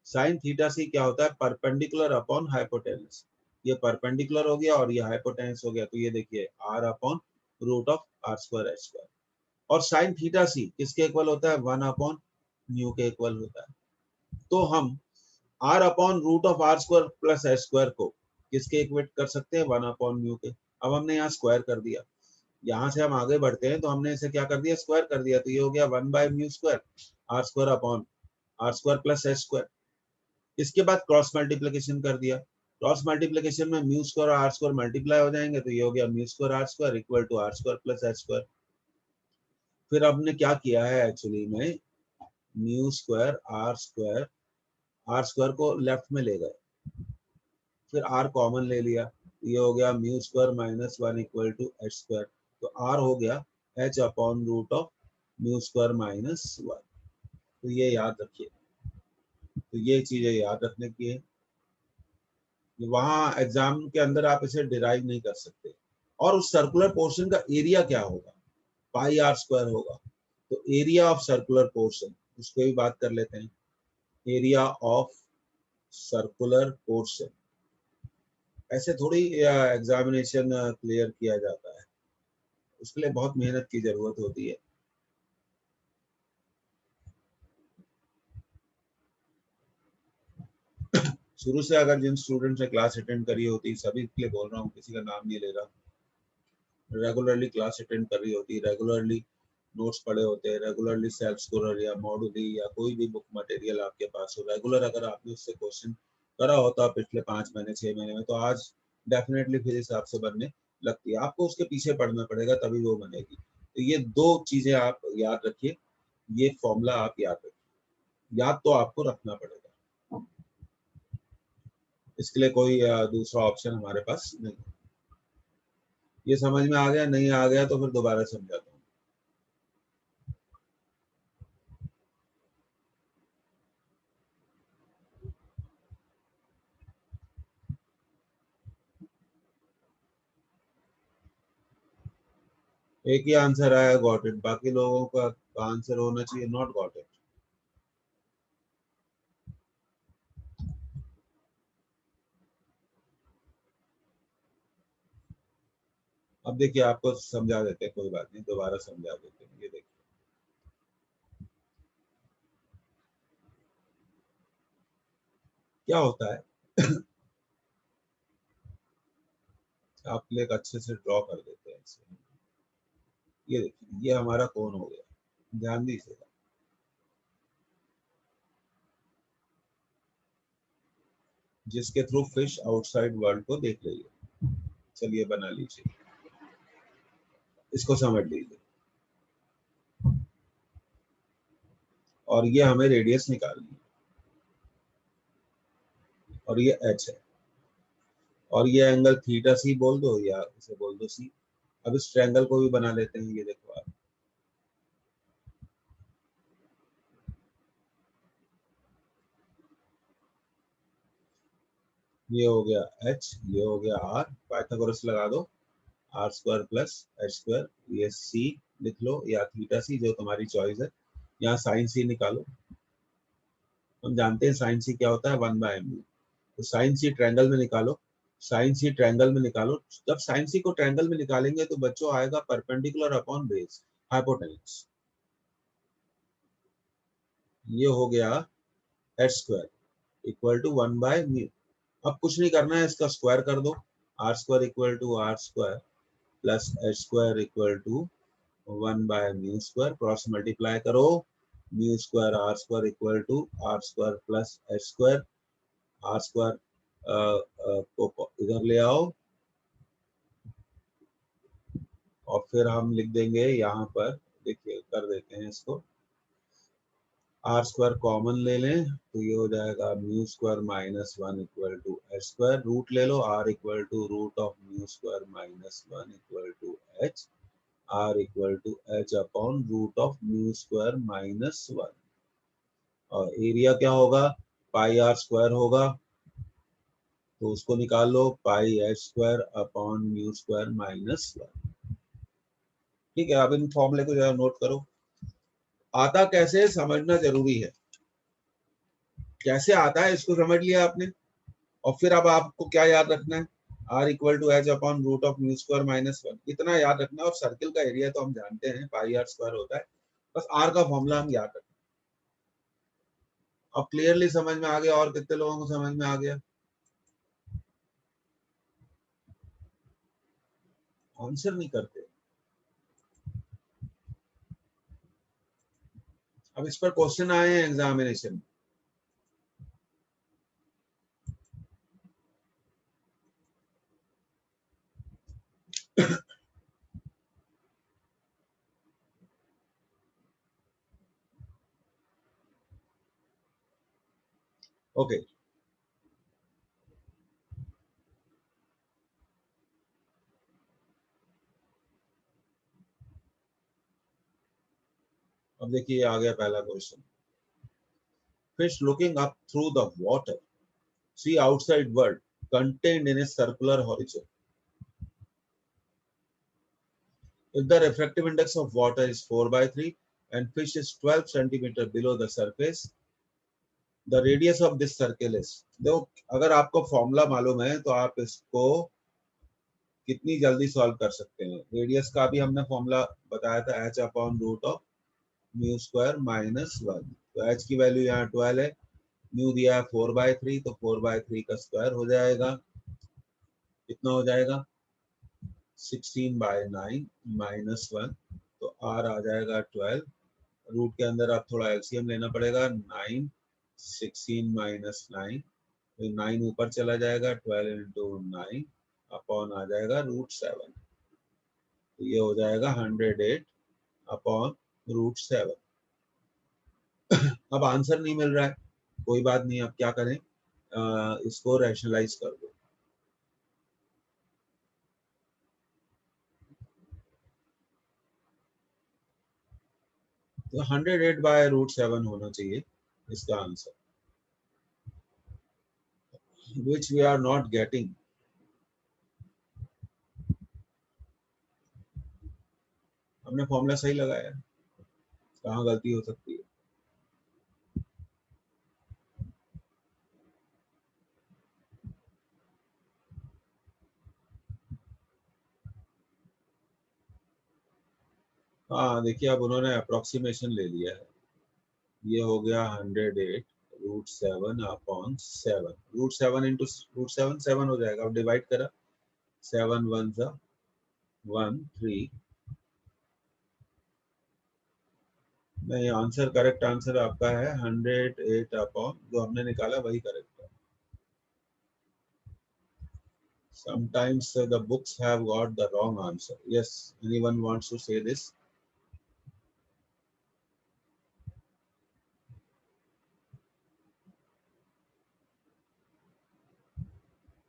sine theta C क्या होता है, परपेंडिकुलर अपॉन हाइपोटेनस। ये परपेंडिकुलर हो गया और ये हाइपोटेनस हो गया, तो ये देखिए R upon root of R square H square. और साइन थीटा सी किसके इक्वल होता है, 1 अपॉन म्यू के इक्वल होता है। तो हम R upon root of R square plus H square को किसके इक्वेट कर सकते हैं, 1 अपॉन म्यू के। अब हमने यहाँ स्क्वायर कर दिया, यहाँ से हम आगे बढ़ते हैं तो हमने इसे क्या कर दिया, स्क्वायर कर दिया, तो ये हो गया 1 by mu square R square upon R square plus H square. इसके बाद क्रॉस मल्टीप्लीकेशन कर दिया, क्रॉस मल्टीप्लीकेशन में म्यू स्क्वायर और आर स्क्वायर मल्टीप्लाई हो जाएंगे, तो ये हो गया mu square R square equal to R square plus H square. फिर हमने क्या किया है एक्चुअली में, म्यू स्क्वायर आर स्क्वायर को लेफ्ट में ले गए, फिर आर कॉमन ले लिया, ये हो गया mu square minus 1 equal to H square. तो आर हो गया H upon root of mu square minus 1। तो ये याद रखिए, तो ये चीजें याद रखने की है, वहां एग्जाम के अंदर आप इसे डिराइव नहीं कर सकते। और उस सर्कुलर पोर्शन का एरिया क्या होगा, पाई आर स्क्वायर होगा। तो एरिया ऑफ सर्कुलर पोर्शन, उसको भी बात कर लेते हैं। एरिया ऑफ सर्कुलर पोर्शन, ऐसे थोड़ी एग्जामिनेशन क्लियर किया जाता है, उसके लिए बहुत मेहनत की जरूरत होती है। शुरू से अगर जिन स्टूडेंट्स ने क्लास अटेंड करी होती, सभी के लिए बोल रहा हूँ, किसी का नाम नहीं ले रहा, रेगुलरली क्लास अटेंड कर रही होती, रेगुलरली नोट्स पढ़े होते हैं, रेगुलरली सेल्फ स्कोरर या मॉडुली या कोई भी बुक मटेरियल आपके पास हो, रेगुलर अगर आपने उससे क्वेश्चन करा होता पिछले 5 महीने 6 महीने में, तो आज डेफिनेटली फिर हिसाब से बनने लगती है। आपको उसके पीछे पढ़ना पड़ेगा तभी वो बनेगी। तो ये दो चीजें आप याद रखिए, ये फॉर्मूला आप याद रखिए, याद तो आपको रखना पड़ेगा, इसके लिए कोई दूसरा ऑप्शन हमारे पास नहीं। ये समझ में आ गया, नहीं आ गया तो फिर दोबारा समझाता हूँ। एक ही आंसर आया गॉट इट, बाकी लोगों का आंसर होना चाहिए नॉट गॉट इट। अब देखिए आपको समझा देते हैं, कोई बात नहीं, दोबारा समझा देते हैं। ये देखिए क्या होता है, आपके लिए एक अच्छे से ड्रॉ कर देते हैं इसे। ये देखिए ये हमारा कोण हो गया, ध्यान दीजिएगा, जिसके थ्रू फिश आउटसाइड वर्ल्ड को देख रही है। चलिए बना लीजिए, इसको समझ लीजिए। और ये हमें रेडियस निकालनी है, और ये एच है, और ये एंगल थीटा सी बोल दो या इसे बोल दो सी। अब इस ट्रायंगल को भी बना लेते हैं, ये देखो आप, ये हो गया एच, ये हो गया आर, पाइथागोरस लगा दो, R square plus H square, ये सी लिख लो या थीटा सी, जो तुम्हारी चॉइस है। यहाँ साइन सी निकालो, हम जानते हैं साइन सी क्या होता है, 1 बाय एम। तो साइन सी ट्रायंगल में निकालो, साइन सी ट्रायंगल में निकालो। जब साइन सी को ट्रायंगल में निकालेंगे तो बच्चों आएगा परपेंडिकुलर अपॉन बेस हाइपोटेनस, ये हो गया H square equal to 1 by mu. अब कुछ नहीं करना है, इसका स्क्वायर कर दो, R square equal to R square plus H square equal to 1 by mu square, cross multiply करो, mu square R square equal to R square plus H square, R square को इधर ले आओ, और फिर हम लिख देंगे यहाँ पर, देखिए कर देते हैं इसको, आर स्क्वायर कॉमन ले लें तो ये हो जाएगा mu square minus 1 equal to H square, root ले लो, R equal to root of mu square minus 1 equal to H, R equal to H upon root of mu square minus 1। और area क्या होगा, पाई आर स्क्वायर होगा, तो उसको निकाल लो, pi H square upon mu square minus 1। ठीक है, अब इन फॉर्मूले को जरा नोट करो, आता कैसे समझना जरूरी है। कैसे आता है इसको समझ लिया आपने। और फिर अब आपको क्या याद रखना है, R equal to H upon root of mu square minus one, इतना याद रखना है। और सर्किल का एरिया तो हम जानते हैं पाई आर स्क्वायर होता है, बस आर का फॉर्मूला हम याद रखना। अब क्लियरली समझ में आ गया, और कितने लोगों को समझ में आ गया? आंसर नहीं करते। अब इस पर क्वेश्चन आए हैं एग्जामिनेशन। ओके, अब देखिए आ गया पहला question. Fish looking up through the water see outside world contained in a circular horizon. If the refractive index of water is 4/3 and fish is 12 centimeter below the surface, the radius of this circle is। देखो, अगर आपको formula मालूम है तो आप इसको कितनी जल्दी सॉल्व कर सकते हैं। रेडियस का भी हमने फॉर्मूला बताया था, H upon root of mu square minus one. तो एच की वैल्यू यहाँ 12 है, म्यू दिया है 4/3, तो 4/3 का स्क्वायर हो जाएगा, कितना हो जाएगा 16/9 माइनस वन, तो आर आ जाएगा 12। रूट के अंदर आप थोड़ा एलसीएम लेना पड़ेगा, 9 16 माइनस 9, तो 9 ऊपर चला जाएगा, 12 इंटू 9 अपॉन आ जाएगा √7, तो ये हो जाएगा 108 अपॉन √7। अब आंसर नहीं मिल रहा है, कोई बात नहीं, अब क्या करें, इसको रैशनलाइज कर दो। तो 108/√7 होना चाहिए इसका answer, which we are not getting. हमने फॉर्मूला सही लगाया, कहाँ गलती हो सकती है? हाँ देखिए, अब उन्होंने अप्रोक्सीमेशन ले लिया है, ये हो गया 108√7 अपॉन 7, √7 इंटू √7 7 हो जाएगा। अब डिवाइड करा, 7 1 सा 1 3। नहीं, आंसर करेक्ट आंसर आपका है 108 अपॉन, जो हमने निकाला वही करेक्ट है। Sometimes the books have got the wrong answer. Yes, anyone wants to say this?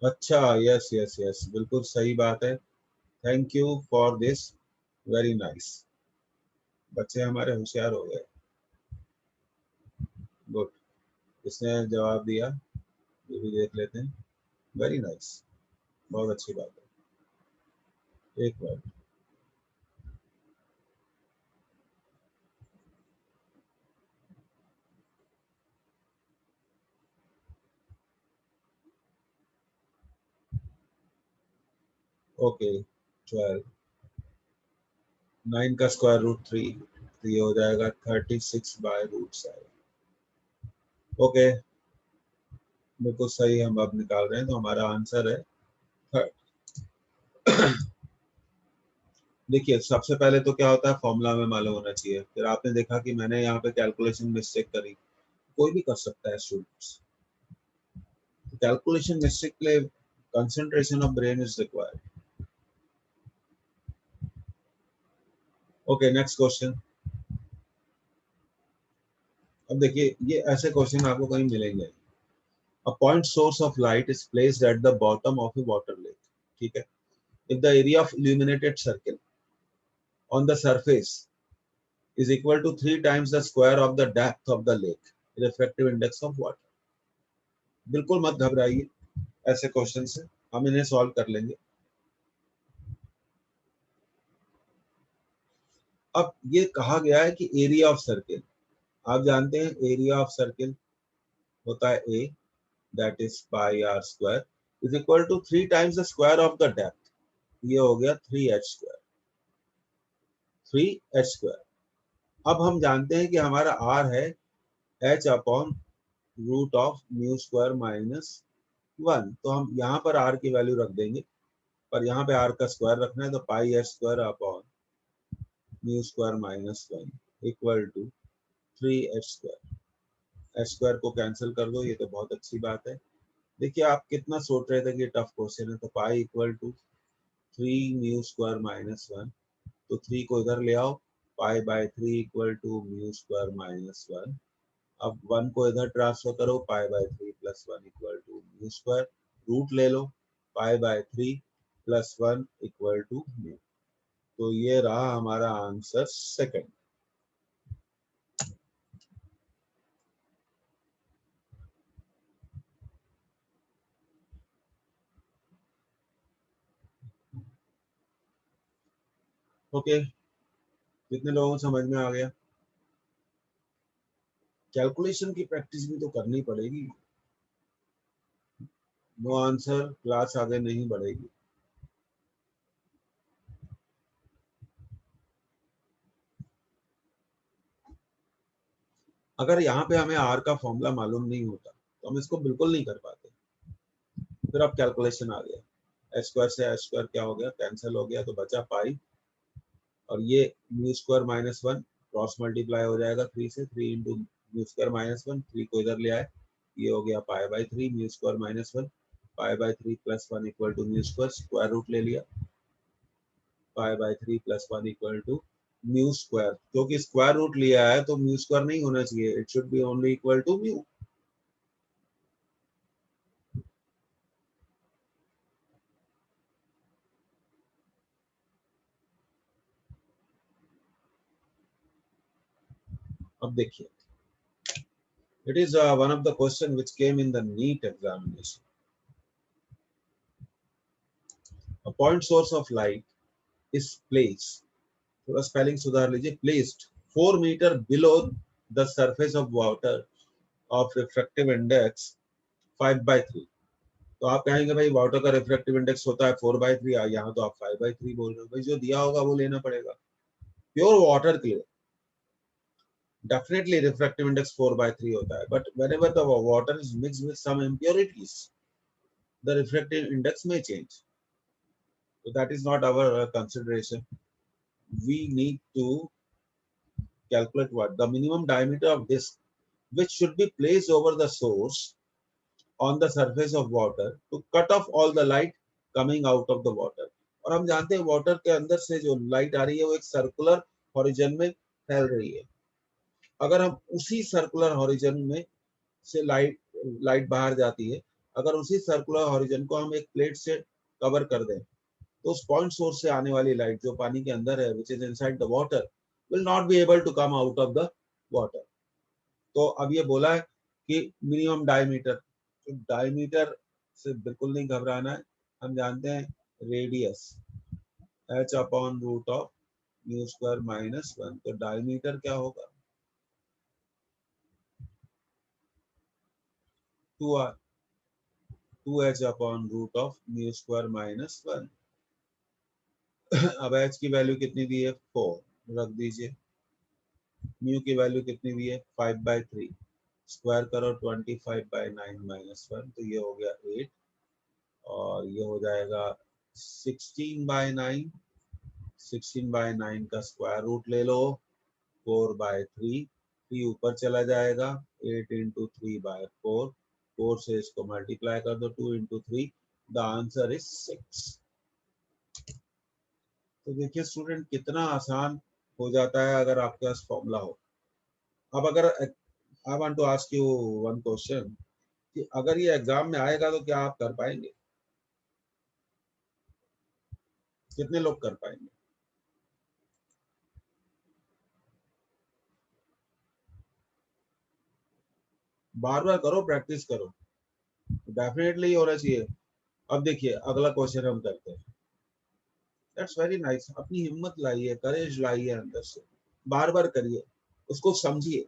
अच्छा, यस यस यस, बिल्कुल सही बात है। Thank you for this, very nice. बच्चे हमारे होशियार हो गए। गुड, किसने जवाब दिया ये भी देख लेते हैं। वेरी नाइस, बहुत अच्छी बात है। एक मिनट, ओके 12, 9 का स्क्वायर रूट 3, तो ये हो जाएगा 36/√7। ओके, बिल्कुल सही हम अब निकाल रहे हैं, तो हमारा आंसर है देखिए, सबसे पहले तो क्या होता है, फॉर्मूला में मालूम होना चाहिए। फिर आपने देखा कि मैंने यहाँ पे कैलकुलेशन मिस्टेक करी, कोई भी कर सकता है स्टूडेंट्स। कैलकुलेशन मिस्टेक के लिए concentration of brain is required. Okay, next question. अब देखिए, ये ऐसे क्वेश्चन आपको कहीं मिलेंगे। A point source of light is placed at the bottom of A water lake, ठीक है। If the area of illuminated circle on the surface is equal to 3 times the square of the depth of the lake, refractive index of water। बिल्कुल मत घबराइए, ऐसे question से हम इन्हें solve कर लेंगे। अब ये कहा गया है कि एरिया ऑफ सर्किल, आप जानते हैं एरिया ऑफ सर्किल होता है a, that is pi R square is equal to 3 times the square of the depth. ये हो गया 3h स्क्वायर, 3h स्क्वायर। अब हम जानते हैं कि हमारा r है h upon root of mu square minus 1, तो हम यहाँ पर r की वैल्यू रख देंगे, पर यहाँ पे r का स्क्वायर रखना है, तो pi h square upon mu square minus 1 equal to 3h square. h square को कैंसिल कर दो, ये तो बहुत अच्छी बात है। देखिए आप कितना सोच रहे थे कि टफ क्वेश्चन है, तो pi equal to 3 mu square minus 1, तो 3 को इधर ले आओ, pi by 3 equal to mu square minus 1। अब 1 को इधर ट्रांसफर करो, pi by 3 plus 1 equal to mu square, root ले लो, pi by 3 plus 1 equal to mu. तो ये रहा हमारा आंसर सेकंड। ओके, कितने लोगों को समझ में आ गया? कैलकुलेशन की प्रैक्टिस भी तो करनी पड़ेगी, नो आंसर क्लास आगे नहीं बढ़ेगी। अगर यहाँ पे हमें आर का फॉर्मूला मालूम नहीं होता तो हम इसको बिल्कुल नहीं कर पाते। फिर अब कैलकुलेशन आ गया, एच स्क्वायर से एच स्क्वायर क्या हो गया, कैंसिल हो गया, तो बचा पाई, और ये mu square minus 1 cross multiply हो जाएगा 3 से, 3 इंटू म्यू स्क्वायर माइनस 1, 3 को इधर ले आए, ये हो गया pi by 3 mu square minus 1, pi by 3 plus 1 equal to mu square, square root ले लिया, pi by 3 plus 1 equal to mu square. क्योंकि स्क्वायर रूट लिया है तो म्यू स्क्वायर नहीं होना चाहिए, it should be only equal to mu. अब देखिए, it is one of the question which came in the NEET examination. A point source of light is placed, थोड़ा स्पेलिंग सुधार लीजिए, placed 4 metre below the surface of water of refractive index 5/3। तो आप कहेंगे भाई water का refractive index होता है 4/3, यहाँ तो आप 5/3 बोल रहे हो, भाई जो दिया होगा वो लेना पड़ेगा। प्योर वाटर के लिए definitely refractive index 4/3 होता है, but whenever the water is mixed with some impurities, the refractive index may change. So that is not our consideration. We need to calculate what the minimum diameter of disk which should be placed over the source on the surface of water to cut off all the light coming out of the water। और हम जानते हैं water के अंदर से जो light आ रही है वो एक सर्कुलर हॉरिजन में फैल रही है। अगर हम उसी सर्कुलर हॉरिजन में से लाइट लाइट बाहर जाती है, अगर उसी सर्कुलर हॉरिजन को हम एक प्लेट से कवर कर दें, तो उस पॉइंट सोर्स से आने वाली लाइट जो पानी के अंदर है, which is inside the water, will not be able to come out of the water। तो अब ये बोला है कि मिनिमम डायमीटर, तो डायमीटर से बिल्कुल नहीं घबराना है, हम जानते हैं radius h upon root of mu square minus 1, तो डायमीटर क्या होगा 2r, 2h upon root of mu square minus 1। अब h की वैल्यू कितनी दी है 4 रख दीजिए, म्यू की वैल्यू कितनी दी है 5/3, स्क्वायर करो 25/9 माइनस 1, तो ये हो गया 8, और ये हो जाएगा 16/9, 16/9 का स्क्वायर रूट ले लो 4/3, 3 ऊपर चला जाएगा, 8 इंटू 3/4, 4 से इसको मल्टीप्लाई कर दो 2 इंटू 3, द आंसर इज 6। तो देखिए स्टूडेंट कितना आसान हो जाता है अगर आपके पास फॉर्मूला हो। अब अगर I want to ask you one question कि अगर ये एग्जाम में आएगा तो क्या आप कर पाएंगे? कितने लोग कर पाएंगे? बार बार करो, प्रैक्टिस करो, डेफिनेटली होना चाहिए। अब देखिए अगला क्वेश्चन हम करते हैं। दैट्स वेरी नाइस, अपनी हिम्मत लाइए, करेज लाइए अंदर से, बार बार करिए, उसको समझिए।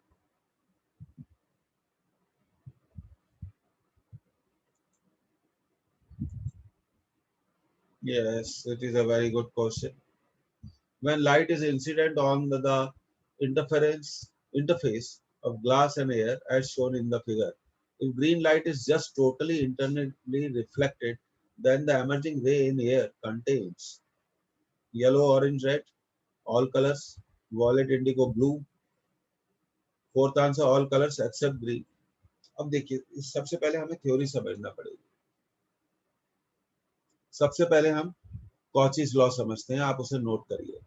Yes, it is a very good question. When light is incident on the interface of glass and air as shown in the figure, if green light is just totally internally reflected, then the emerging ray in air contains yellow, orange, red, all colors, violet, indigo, blue. Fourth answer all colours except green. अब देखिए, इस सबसे पहले हमें theory समझना पड़ेगी. सबसे पहले हम कॉचीज लॉ समझते हैं, आप उसे नोट करिए.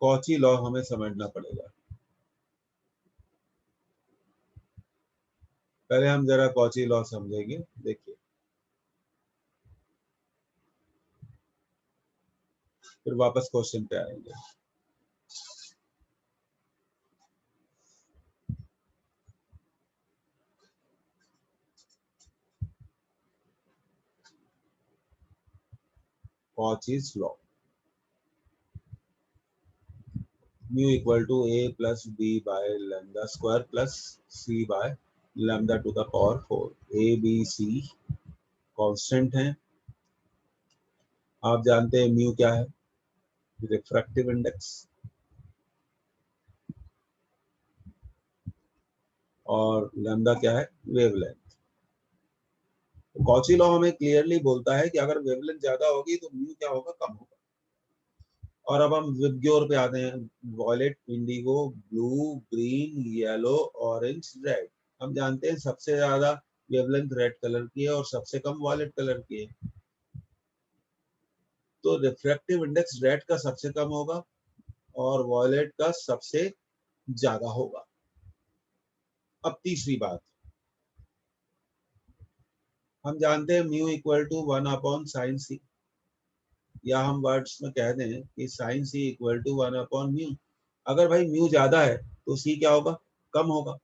कॉची लॉ हमें समझना पड़ेगा. पहले हम जरा कॉची लॉ समझेंगे. देखिए, फिर वापस क्वेश्चन पे आएंगे. Cauchy's law, mu equal to a plus b by lambda square plus c by lambda to the power 4. a b c constant हैं. आप जानते हैं म्यू क्या है? Refractive index. और लैम्डा क्या है? वेवलेंथ. कॉची लॉ हमें क्लियरली बोलता है कि अगर वेवलेंथ ज्यादा होगी तो म्यू क्या होगा? कम होगा. और अब हम विबग्योर पे आते हैं. Violet, indigo, blue, green, yellow, orange, red. हम जानते हैं सबसे ज्यादा वेवलेंथ रेड कलर की है और सबसे कम वॉयलेट कलर की है. तो रिफ्रैक्टिव इंडेक्स रेड का सबसे कम होगा और वॉयलेट का सबसे ज्यादा होगा. अब तीसरी बात, हम जानते हैं mu equal to 1/sin c, या हम वर्ड्स में कह दें कि sin c इक्वल टू 1/म्यू. अगर भाई म्यू ज्यादा है तो c क्या होगा? कम होगा.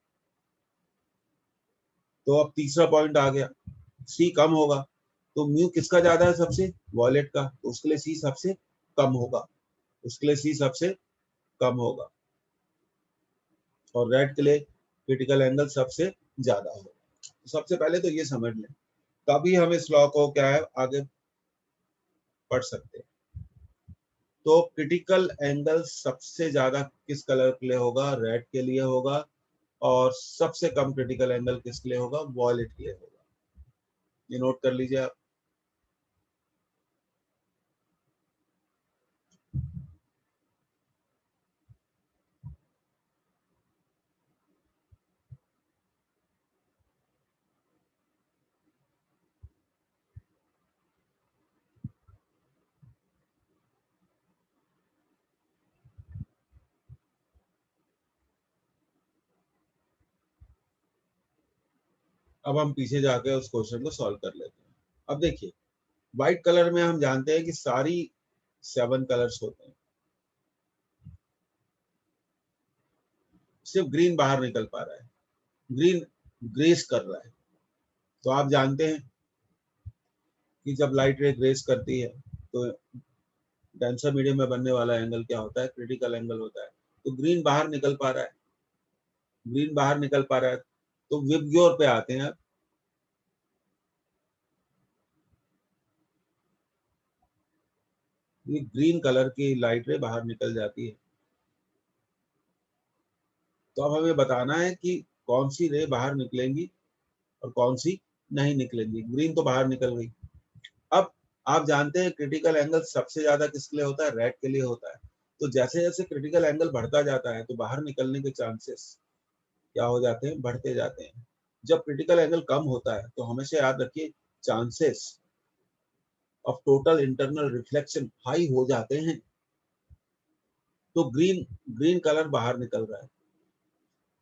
तो अब तीसरा पॉइंट आ गया, c कम होगा तो म्यू किसका ज्यादा है? सबसे वॉयलेट का. तो उसके लिए c सबसे कम होगा. उसके लिए c सबसे कम होगा. और रेड के लिए क्रिटिकल एंगल सबसे ज्यादा होगा. तो सबसे पहले तो ये समझ लें, तभी हम इस लॉ को क्या है आगे पढ़ सकते हैं. तो क्रिटिकल एंगल सबसे ज्यादा किस कलर के लिए होगा? रेड के लिए होगा. और सबसे कम क्रिटिकल एंगल किसके लिए होगा? वॉयलेट के लिए होगा. ये नोट कर लीजिए आप. अब हम पीछे जाके उस क्वेश्चन को सॉल्व कर लेते हैं. अब देखिए, व्हाइट कलर में हम जानते हैं कि सारी 7 कलर्स होते हैं. सिर्फ ग्रीन बाहर निकल पा रहा है. ग्रीन ग्रेस कर रहा है. तो आप जानते हैं कि जब लाइट रे ग्रेस करती है तो डेंसर मीडियम में बनने वाला एंगल क्या होता है? क्रिटिकल एंगल होता है. तो ग्रीन बाहर निकल पा रहा है. ग्रीन बाहर निकल पा रहा है. तो विबग्योर पे आते हैं. ये ग्रीन कलर की लाइट रे बाहर निकल जाती है. तो अब हमें बताना है कि कौन सी रे बाहर निकलेंगी और कौन सी नहीं निकलेंगी. ग्रीन तो बाहर निकल गई. अब आप जानते हैं क्रिटिकल एंगल सबसे ज्यादा किसके लिए होता है? रेड के लिए होता है. तो जैसे जैसे क्रिटिकल एंगल बढ़ता जाता है तो बाहर निकलने के चांसेस क्या हो जाते हैं? बढ़ते जाते हैं. जब क्रिटिकल एंगल कम होता है तो हमेशा याद रखिए, chances of total internal reflection high हो जाते हैं. तो ग्रीन ग्रीन कलर बाहर निकल रहा है.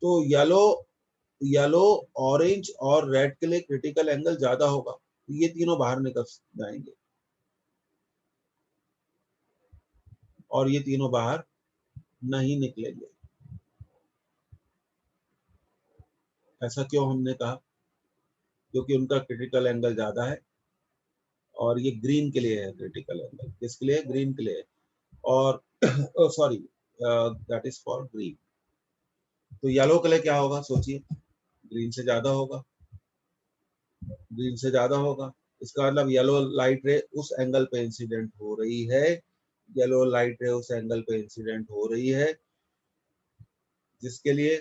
तो येलो येलो, ऑरेंज और रेड के लिए क्रिटिकल एंगल ज्यादा होगा. तो ये तीनों बाहर निकल जाएंगे और ये तीनों बाहर नहीं निकलेंगे. ऐसा क्यों हमने कहा? क्योंकि उनका क्रिटिकल एंगल ज्यादा है और ये ग्रीन के लिए है. क्रिटिकल एंगल किसके लिए? ग्रीन के लिए. और sorry, that is for green. तो येलो के लिए क्या होगा सोचिए, ग्रीन से ज्यादा होगा, ग्रीन से ज्यादा होगा। इसका मतलब येलो लाइट रे उस एंगल पे इंसिडेंट हो रही है, येलो लाइट रे उस एंगल पे इंसिडेंट हो रही है जिसके लिए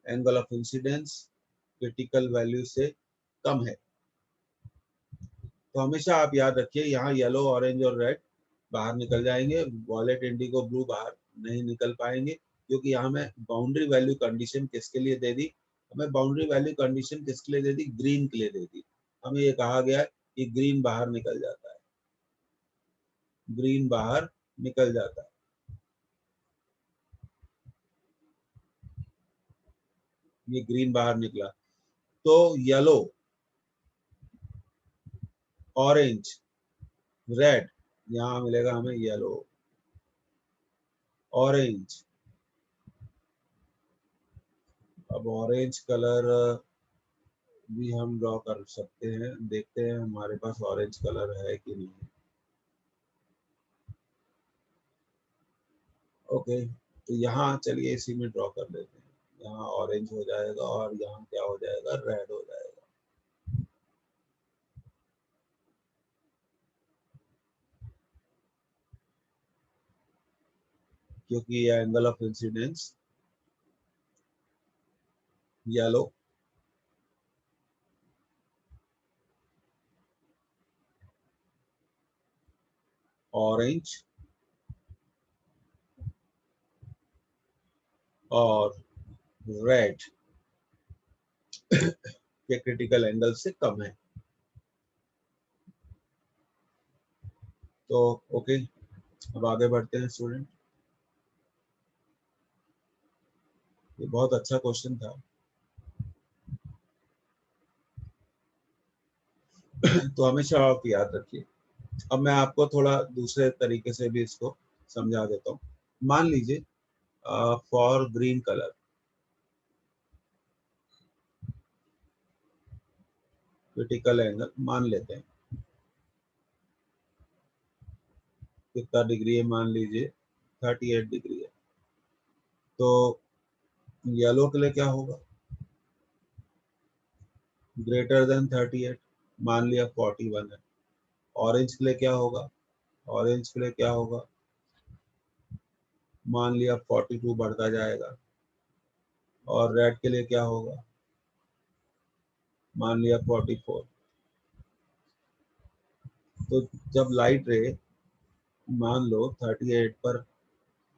angle of incidence critical value से कम है। तो हमेशा आप याद रखिए, यहाँ येलो, ऑरेंज और रेड बाहर निकल जाएंगे, वॉयलेट, इंडिगो, ब्लू बाहर नहीं निकल पाएंगे, क्योंकि यहाँ मैं बाउंड्री वैल्यू कंडीशन किसके लिए दे दी, हमें बाउंड्री वैल्यू कंडीशन किसके लिए दे दी, ग्रीन के लिए दे दी। हमें ये कहा गया है कि ग्रीन बाहर निकल जाता है, ग्रीन बाहर निकल जाता है। ये ग्रीन बाहर निकला, तो येलो, ऑरेंज, रेड, यहाँ मिलेगा हमें येलो, ऑरेंज। अब ऑरेंज कलर भी हम ड्रॉ कर सकते हैं, देखते हैं हमारे पास ऑरेंज कलर है कि नहीं। ओके, तो यहाँ चलिए इसी में ड्रॉ कर लेते हैं। यहाँ ऑरेंज हो जाएगा और यहाँ क्या हो जाएगा, रेड हो जाएगा। क्योंकि ये angle of incidence yellow, orange और रेड के क्रिटिकल एंगल से कम है। तो ओके, अब आगे बढ़ते हैं स्टूडेंट। ये बहुत अच्छा क्वेश्चन था। तो हमेशा आप याद रखिए। अब मैं आपको थोड़ा दूसरे तरीके से भी इसको समझा देता हूँ। मान लीजिए for green colour critical angle मान लेते हैं, कितना डिग्री है, मान लीजिए 38 डिग्री है। तो येलो के लिए क्या होगा, ग्रेटर देन 38, मान लिया 41 है। ऑरेंज के लिए क्या होगा, ऑरेंज के लिए क्या होगा, मान लिया 42 बढ़ता जाएगा। और रेड के लिए क्या होगा, मान लिया 44। तो जब लाइट रे मान लो 38 पर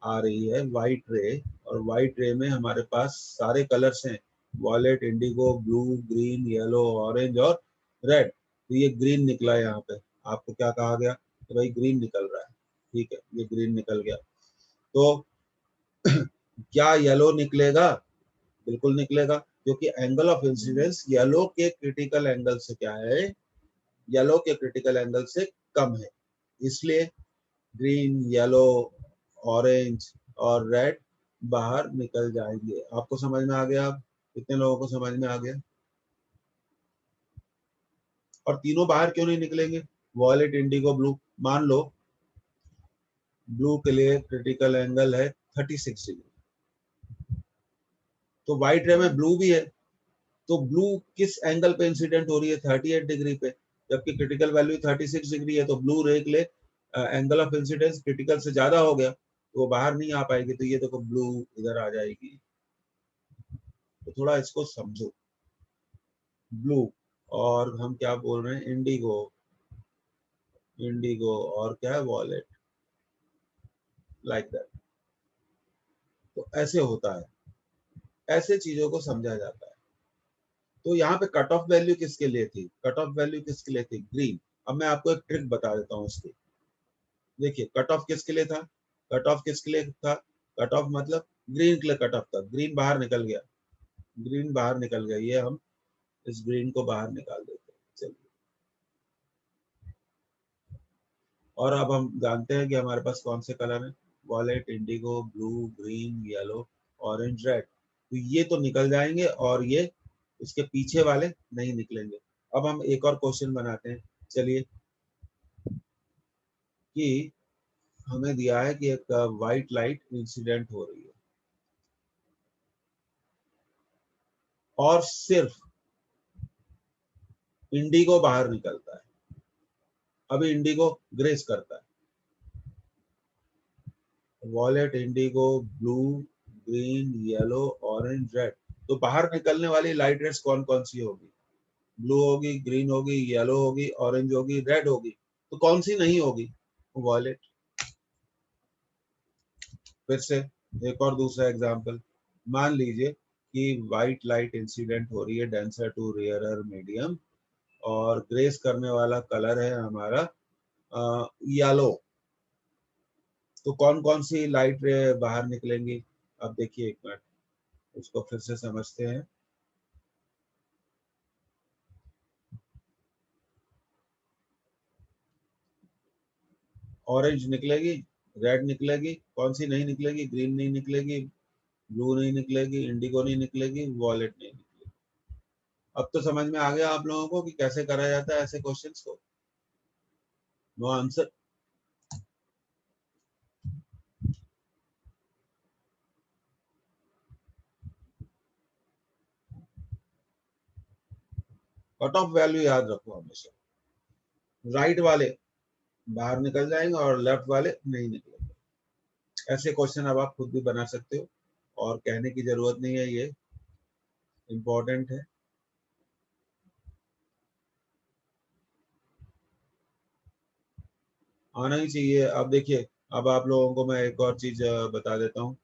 आ रही है, व्हाइट रे, और व्हाइट रे में हमारे पास सारे कलर्स हैं, violet, indigo, blue, green, yellow, orange और रेड। तो ये ग्रीन निकला है यहाँ पे, आपको क्या कहा गया, तो भाई ग्रीन निकल रहा है। ठीक है, ये ग्रीन निकल गया। तो क्या येलो निकलेगा, बिल्कुल निकलेगा, क्योंकि एंगल ऑफ इंसिडेंस येलो के क्रिटिकल एंगल से क्या है, येलो के क्रिटिकल एंगल से कम है। इसलिए ग्रीन, येलो, ऑरेंज और रेड बाहर निकल जाएंगे। आपको समझ में आ गया? अब कितने लोगों को समझ में आ गया? और तीनों बाहर क्यों नहीं निकलेंगे, वॉयलेट, इंडिगो, ब्लू, मान लो ब्लू के लिए क्रिटिकल एंगल है 36 डिग्री, तो व्हाइट रे में ब्लू भी है, तो ब्लू किस एंगल पे इंसिडेंट हो रही है, 38 डिग्री पे, जबकि क्रिटिकल वैल्यू 36 डिग्री है। तो ब्लू रे के लिए एंगल ऑफ इंसिडेंस क्रिटिकल से ज्यादा हो गया, तो वो बाहर नहीं आ पाएगी। तो ये देखो ब्लू इधर आ जाएगी। तो थोड़ा इसको समझो, ब्लू, और हम क्या बोल रहे हैं, इंडिगो, इंडिगो और क्या है, वॉलेट, लाइक दैट। तो ऐसे होता है, ऐसे चीजों को समझा जाता है। तो यहाँ पे कट ऑफ वैल्यू किसके लिए थी, कट ऑफ वैल्यू किसके लिए थी, ग्रीन। अब मैं आपको एक ट्रिक बता देता हूँ इसकी। देखिए कट ऑफ किसके लिए था, कट ऑफ किसके लिए था, कट ऑफ मतलब ग्रीन के लिए कट ऑफ था, ग्रीन बाहर निकल गया, ग्रीन बाहर निकल गया, ये हम इस ग्रीन को बाहर निकाल देते हैं। चलिए, और अब हम जानते हैं कि हमारे पास कौन से कलर है, wallet, Indigo, blue, green, yellow, orange, red. तो ये तो निकल जाएंगे और ये इसके पीछे वाले नहीं निकलेंगे। अब हम एक और क्वेश्चन बनाते हैं। चलिए, कि हमें दिया है कि एक व्हाइट लाइट इंसिडेंट हो रही है, और सिर्फ इंडिगो बाहर निकलता है। अभी इंडिगो ग्रेस करता है, wallet, Indigo, blue, green, yellow, orange, red. तो बाहर निकलने वाली लाइट रेड्स कौन कौन सी होगी? ब्लू होगी, ग्रीन होगी, येलो होगी, ऑरेंज होगी, रेड होगी। तो कौन सी नहीं होगी? वॉलेट। फिर से एक और दूसरा एग्जांपल, मान लीजिए कि व्हाइट लाइट इंसिडेंट हो रही है डेंसर टू रेयरर मीडियम, और ग्रेस करने वाला कलर है हमारा येलो। तो कौन कौन सी लाइट रे बाहर निकलेंगी? अब देखिए एक मिनट, उसको फिर से समझते हैं। ऑरेंज निकलेगी, रेड निकलेगी, कौन सी नहीं निकलेगी? ग्रीन नहीं निकलेगी, ब्लू नहीं निकलेगी, इंडिगो नहीं निकलेगी, वॉलेट नहीं निकलेगी। अब तो समझ में आ गया आप लोगों को कि कैसे करा जाता है ऐसे क्वेश्चंस को। No answer. Cut off value याद रखो हमेशा, राइट वाले बाहर निकल जाएंगे और लेफ्ट वाले नहीं निकलेंगे। ऐसे क्वेश्चन अब आप खुद भी बना सकते हो, और कहने की जरूरत नहीं है, ये इम्पोर्टेंट है। आना ही चाहिए। अब देखिए, अब आप लोगों को मैं एक और चीज बता देता हूँ।